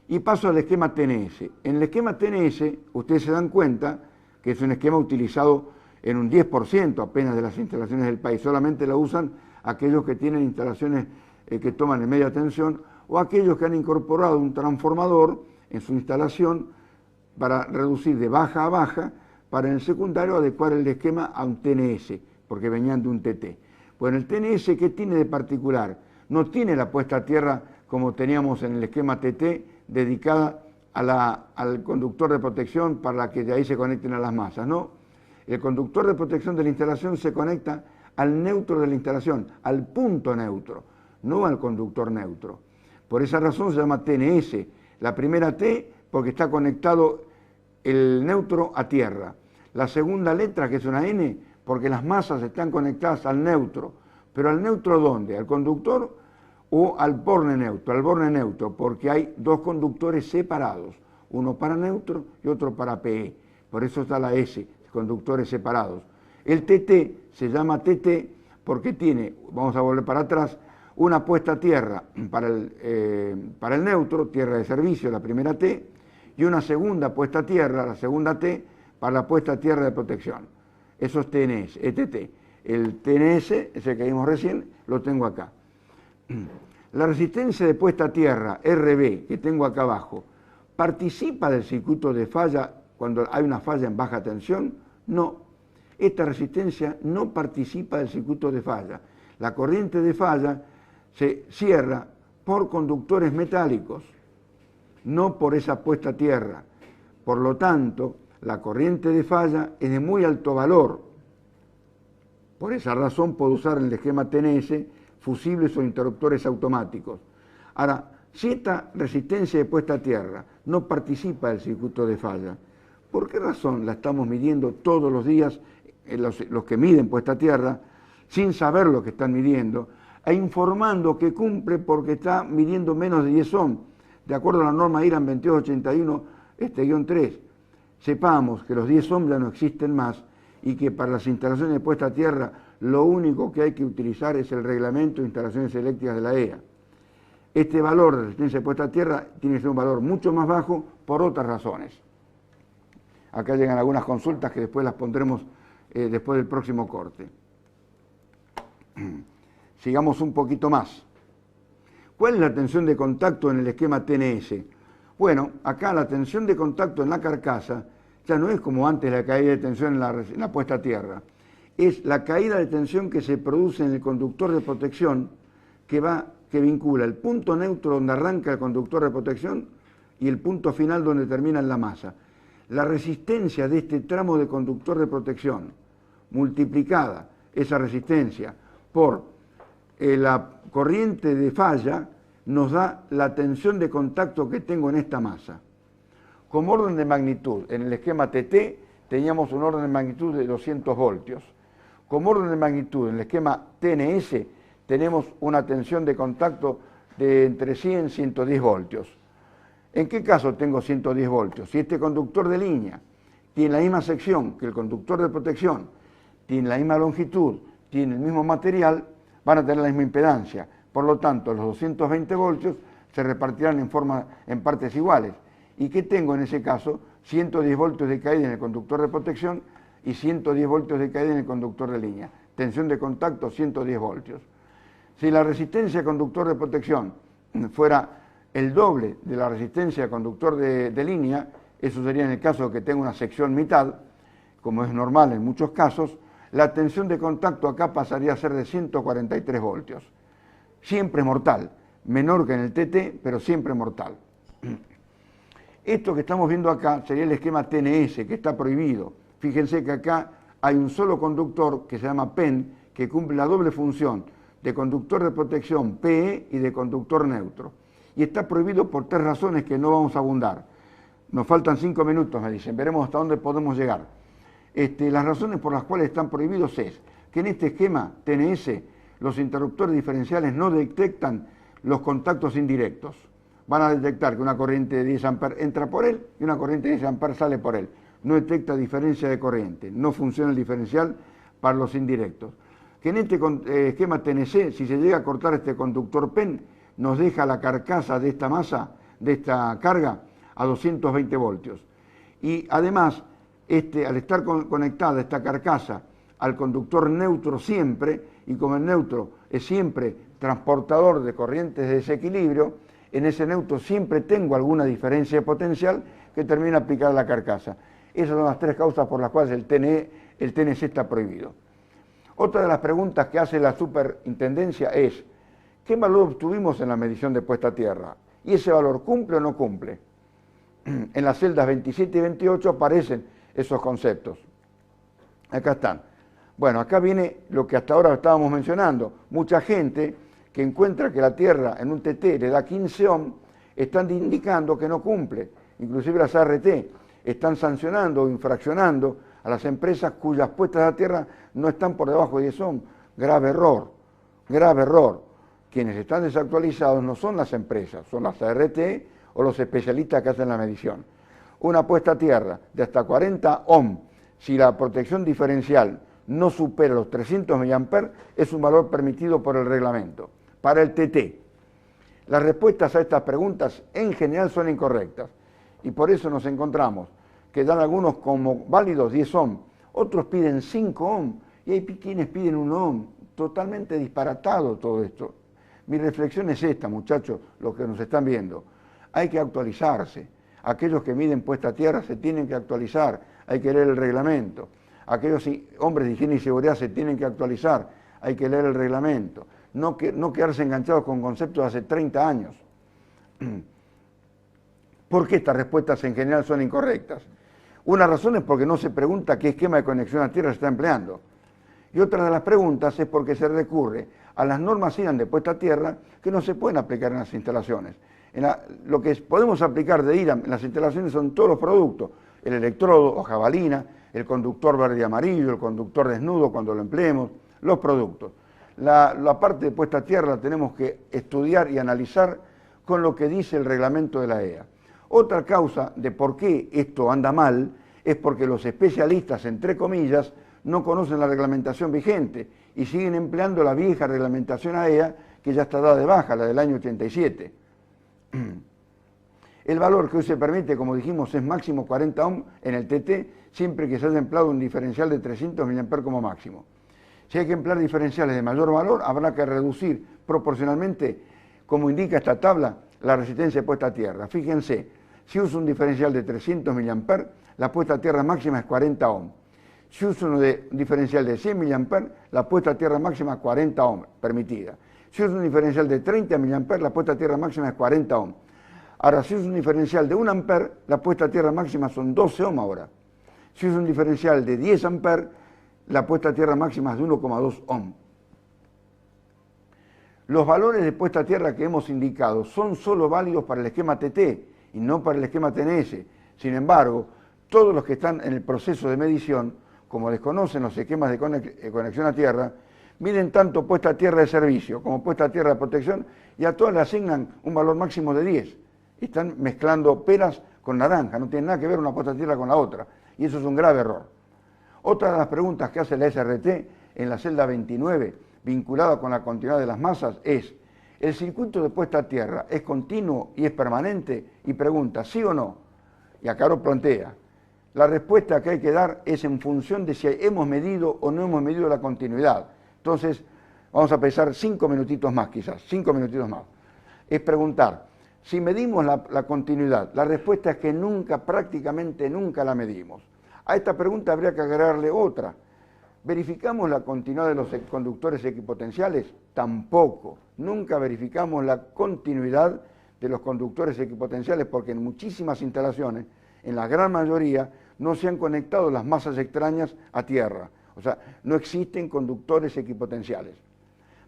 y paso al esquema TNS. En el esquema TNS, ustedes se dan cuenta que es un esquema utilizado en un 10% apenas de las instalaciones del país. Solamente la usan aquellos que tienen instalaciones que toman en media tensión o aquellos que han incorporado un transformador en su instalación para reducir de baja a baja, para en el secundario adecuar el esquema a un TNS, porque venían de un TT. Bueno, el TNS, ¿qué tiene de particular? No tiene la puesta a tierra como teníamos en el esquema TT, dedicada al conductor de protección para que de ahí se conecten a las masas, ¿no? El conductor de protección de la instalación se conecta al neutro de la instalación, al punto neutro, no al conductor neutro. Por esa razón se llama TNS. La primera T porque está conectado el neutro a tierra. La segunda letra, que es una N, porque las masas están conectadas al neutro. ¿Pero al neutro dónde? ¿Al conductor o al borne neutro? Al borne neutro, porque hay dos conductores separados, uno para neutro y otro para PE. Por eso está la S, conductores separados. El TT se llama TT porque tiene, vamos a volver para atrás, una puesta a tierra para el neutro, tierra de servicio, la primera T, y una segunda puesta a tierra, la segunda T, para la puesta a tierra de protección. Eso es TNS, TT. El TNS, ese que vimos recién, lo tengo acá. La resistencia de puesta a tierra, RB, que tengo acá abajo, ¿participa del circuito de falla cuando hay una falla en baja tensión? No. Esta resistencia no participa del circuito de falla. La corriente de falla se cierra por conductores metálicos, no por esa puesta a tierra. Por lo tanto, la corriente de falla es de muy alto valor. Por esa razón puedo usar en el esquema TNS fusibles o interruptores automáticos. Ahora, si esta resistencia de puesta a tierra no participa del circuito de falla, ¿por qué razón la estamos midiendo todos los días, los que miden puesta a tierra, sin saber lo que están midiendo, e informando que cumple porque está midiendo menos de 10 ohm, de acuerdo a la norma IRAN 2281-3? Sepamos que los 10 ohm ya no existen más y que para las instalaciones de puesta a tierra lo único que hay que utilizar es el reglamento de instalaciones eléctricas de la EA. Este valor de resistencia de puesta a tierra tiene que ser un valor mucho más bajo por otras razones. Acá llegan algunas consultas que después las pondremos después del próximo corte. Sigamos un poquito más. ¿Cuál es la tensión de contacto en el esquema TNS? Bueno, acá la tensión de contacto en la carcasa ya no es como antes la caída de tensión en la puesta a tierra. Es la caída de tensión que se produce en el conductor de protección que vincula el punto neutro donde arranca el conductor de protección y el punto final donde termina en la masa. La resistencia de este tramo de conductor de protección, multiplicada esa resistencia por la corriente de falla, nos da la tensión de contacto que tengo en esta masa. Como orden de magnitud, en el esquema TT teníamos un orden de magnitud de 200 voltios. Como orden de magnitud, en el esquema TNS tenemos una tensión de contacto de entre 100 y 110 voltios. ¿En qué caso tengo 110 voltios? Si este conductor de línea tiene la misma sección que el conductor de protección, tiene la misma longitud, tiene el mismo material, van a tener la misma impedancia. Por lo tanto, los 220 voltios se repartirán en partes iguales. ¿Y qué tengo en ese caso? 110 voltios de caída en el conductor de protección y 110 voltios de caída en el conductor de línea. Tensión de contacto, 110 voltios. Si la resistencia de conductor de protección fuera el doble de la resistencia de conductor de línea, eso sería en el caso de que tenga una sección mitad, como es normal en muchos casos, la tensión de contacto acá pasaría a ser de 143 voltios. Siempre mortal, menor que en el TT, pero siempre mortal. Esto que estamos viendo acá sería el esquema TNS, que está prohibido. Fíjense que acá hay un solo conductor que se llama PEN, que cumple la doble función de conductor de protección PE y de conductor neutro. Y está prohibido por 3 razones que no vamos a abundar. Nos faltan 5 minutos, me dicen, veremos hasta dónde podemos llegar. Las razones por las cuales están prohibidos es que en este esquema TNS los interruptores diferenciales no detectan los contactos indirectos. Van a detectar que una corriente de 10 amperes entra por él y una corriente de 10 amperes sale por él. No detecta diferencia de corriente, no funciona el diferencial para los indirectos. Que en este esquema TNC, si se llega a cortar este conductor PEN, nos deja la carcasa de esta masa, de esta carga, a 220 voltios. Y además, al estar conectada esta carcasa al conductor neutro siempre, y como el neutro es siempre transportador de corrientes de desequilibrio, en ese neutro siempre tengo alguna diferencia de potencial que termina aplicada a la carcasa. Esas son las tres causas por las cuales el TNC está prohibido. Otra de las preguntas que hace la superintendencia es, ¿qué valor obtuvimos en la medición de puesta a tierra? ¿Y ese valor cumple o no cumple? En las celdas 27 y 28 aparecen esos conceptos. Acá están. Bueno, acá viene lo que hasta ahora estábamos mencionando. Mucha gente que encuentra que la tierra en un TT le da 15 ohm, están indicando que no cumple. Inclusive las ART están sancionando o infraccionando a las empresas cuyas puestas a tierra no están por debajo de 10 ohm. Grave error, grave error. Quienes están desactualizados no son las empresas, son las ART o los especialistas que hacen la medición. Una puesta a tierra de hasta 40 ohm, si la protección diferencial no supera los 300 mA, es un valor permitido por el reglamento. Para el TT, las respuestas a estas preguntas en general son incorrectas y por eso nos encontramos que dan algunos como válidos 10 ohm, otros piden 5 ohm y hay quienes piden 1 ohm. Totalmente disparatado todo esto. Mi reflexión es esta, muchachos, los que nos están viendo. Hay que actualizarse. Aquellos que miden puesta a tierra se tienen que actualizar, hay que leer el reglamento. Aquellos hombres de higiene y seguridad se tienen que actualizar, hay que leer el reglamento. No quedarse enganchados con conceptos de hace 30 años. ¿Por qué estas respuestas en general son incorrectas? Una razón es porque no se pregunta qué esquema de conexión a tierra se está empleando. Y otra de las preguntas es porque se recurre a las normas IRAN de puesta a tierra que no se pueden aplicar en las instalaciones. Lo que podemos aplicar de IRAN en las instalaciones son todos los productos, el electrodo o jabalina, el conductor verde y amarillo, el conductor desnudo cuando lo empleemos, los productos. La parte de puesta a tierra la tenemos que estudiar y analizar con lo que dice el reglamento de la EA. Otra causa de por qué esto anda mal es porque los especialistas, entre comillas, no conocen la reglamentación vigente y siguen empleando la vieja reglamentación AEA que ya está dada de baja, la del año 87. El valor que hoy se permite, como dijimos, es máximo 40 ohm en el TT, siempre que se haya empleado un diferencial de 300 mA como máximo. Si hay que emplear diferenciales de mayor valor, habrá que reducir proporcionalmente, como indica esta tabla, la resistencia puesta a tierra. Fíjense, si uso un diferencial de 300 mA, la puesta a tierra máxima es 40 ohm. Si uso un diferencial de 100 mA, la puesta a tierra máxima es 40 ohm, permitida. Si uso un diferencial de 30 mA, la puesta a tierra máxima es 40 ohm. Ahora, si uso un diferencial de 1 ampere, la puesta a tierra máxima son 12 ohm ahora. Si uso un diferencial de 10 ampere, la puesta a tierra máxima es de 1,2 ohm. Los valores de puesta a tierra que hemos indicado son solo válidos para el esquema TT y no para el esquema TNS. Sin embargo, todos los que están en el proceso de medición, como desconocen los esquemas de conexión a tierra, miden tanto puesta a tierra de servicio como puesta a tierra de protección y a todas le asignan un valor máximo de 10. Están mezclando peras con naranja, no tiene nada que ver una puesta a tierra con la otra, y eso es un grave error. Otra de las preguntas que hace la SRT en la celda 29, vinculada con la continuidad de las masas, es: ¿el circuito de puesta a tierra es continuo y es permanente? Y pregunta, ¿sí o no? Y acá lo plantea. La respuesta que hay que dar es en función de si hemos medido o no hemos medido la continuidad. Entonces, vamos a pensar 5 minutitos más quizás, 5 minutitos más. Es preguntar, si medimos la continuidad, la respuesta es que nunca, prácticamente nunca la medimos. A esta pregunta habría que agregarle otra. ¿Verificamos la continuidad de los conductores equipotenciales? Tampoco. Nunca verificamos la continuidad de los conductores equipotenciales porque en muchísimas instalaciones, en la gran mayoría, no se han conectado las masas extrañas a tierra. O sea, no existen conductores equipotenciales.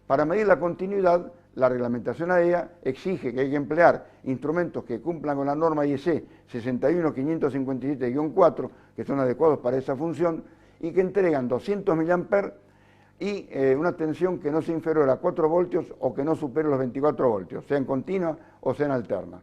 Para medir la continuidad, la reglamentación AEA exige que hay que emplear instrumentos que cumplan con la norma IEC 61557-4, que son adecuados para esa función, y que entregan 200 mA y una tensión que no sea inferior a 4 voltios o que no supere los 24 voltios, sea en continua o sea en alterna.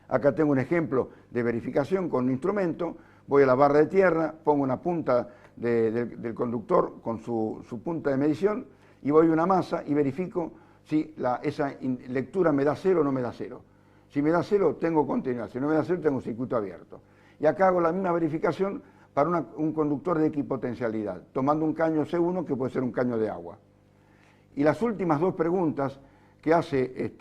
Acá tengo un ejemplo de verificación con un instrumento. Voy a la barra de tierra, pongo una punta del conductor con su punta de medición y voy a una masa y verifico si esa lectura me da 0 o no me da 0. Si me da 0, tengo continuidad. Si no me da 0, tengo un circuito abierto. Y acá hago la misma verificación para un conductor de equipotencialidad, tomando un caño C1 que puede ser un caño de agua. Y las últimas dos preguntas que hace,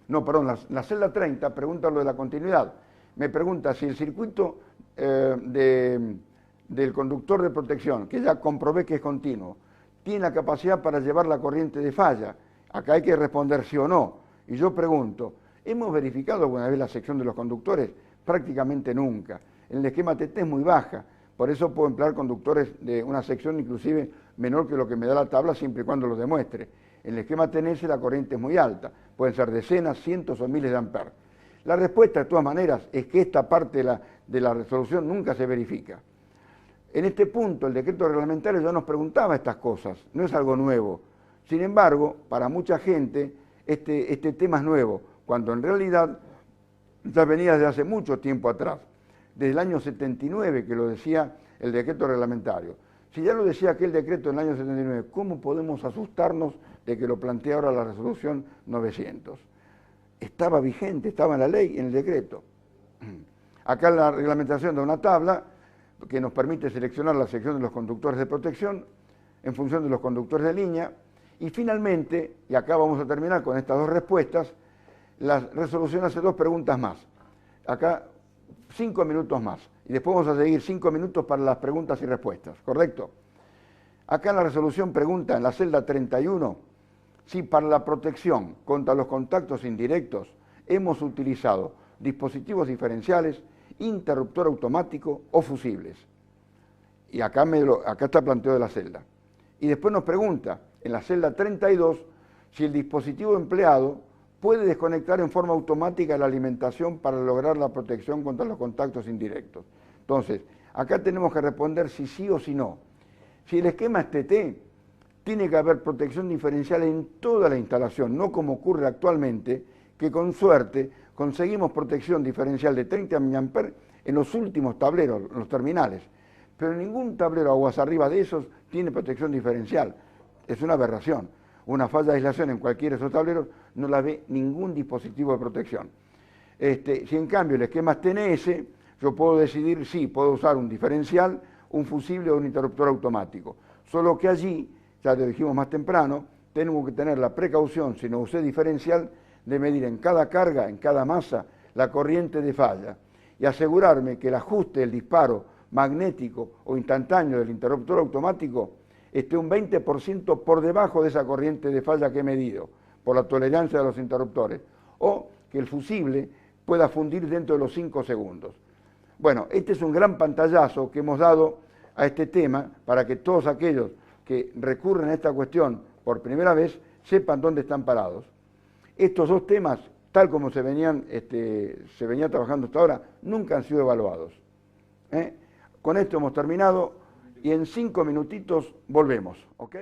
la celda 30 pregunta lo de la continuidad. Me pregunta si el circuito del conductor de protección, que ya comprobé que es continuo, tiene la capacidad para llevar la corriente de falla. Acá hay que responder sí o no. Y yo pregunto, ¿hemos verificado alguna vez la sección de los conductores? Prácticamente nunca. En el esquema TT es muy baja, por eso puedo emplear conductores de una sección inclusive menor que lo que me da la tabla siempre y cuando lo demuestre. En el esquema TNS la corriente es muy alta, pueden ser decenas, cientos o miles de amperes. La respuesta de todas maneras es que esta parte de la resolución nunca se verifica. En este punto el decreto reglamentario ya nos preguntaba estas cosas, no es algo nuevo. Sin embargo, para mucha gente este tema es nuevo, cuando en realidad ya venía desde hace mucho tiempo atrás, desde el año 79 que lo decía el decreto reglamentario. Si ya lo decía aquel decreto en el año 79, ¿cómo podemos asustarnos de que lo plantea ahora la resolución 900? Estaba vigente, estaba en la ley, en el decreto. Acá la reglamentación da una tabla que nos permite seleccionar la sección de los conductores de protección en función de los conductores de línea. Y finalmente, y acá vamos a terminar con estas dos respuestas, la resolución hace dos preguntas más. Acá 5 minutos más. Y después vamos a seguir 5 minutos para las preguntas y respuestas, ¿correcto? Acá la resolución pregunta en la celda 31 si para la protección contra los contactos indirectos hemos utilizado dispositivos diferenciales, interruptor automático o fusibles. Y acá está planteado de la celda. Y después nos pregunta en la celda 32 si el dispositivo empleado puede desconectar en forma automática la alimentación para lograr la protección contra los contactos indirectos. Entonces, acá tenemos que responder si sí o si no. Si el esquema es TT, tiene que haber protección diferencial en toda la instalación, no como ocurre actualmente, que con suerte conseguimos protección diferencial de 30 mA en los últimos tableros, los terminales. Pero ningún tablero aguas arriba de esos tiene protección diferencial. Es una aberración. Una falla de aislación en cualquiera de esos tableros no la ve ningún dispositivo de protección. Si en cambio el esquema es TNS, yo puedo decidir si puedo usar un diferencial, un fusible o un interruptor automático. Solo que allí, ya lo dijimos más temprano, tenemos que tener la precaución, si no usé diferencial, de medir en cada carga, en cada masa, la corriente de falla y asegurarme que el ajuste del disparo magnético o instantáneo del interruptor automático esté un 20% por debajo de esa corriente de falla que he medido, por la tolerancia de los interruptores, o que el fusible pueda fundir dentro de los 5 segundos. Bueno, este es un gran pantallazo que hemos dado a este tema para que todos aquellos que recurren a esta cuestión por primera vez sepan dónde están parados. Estos dos temas, tal como se venía trabajando hasta ahora, nunca han sido evaluados. Con esto hemos terminado y en 5 minutitos volvemos, ¿ok?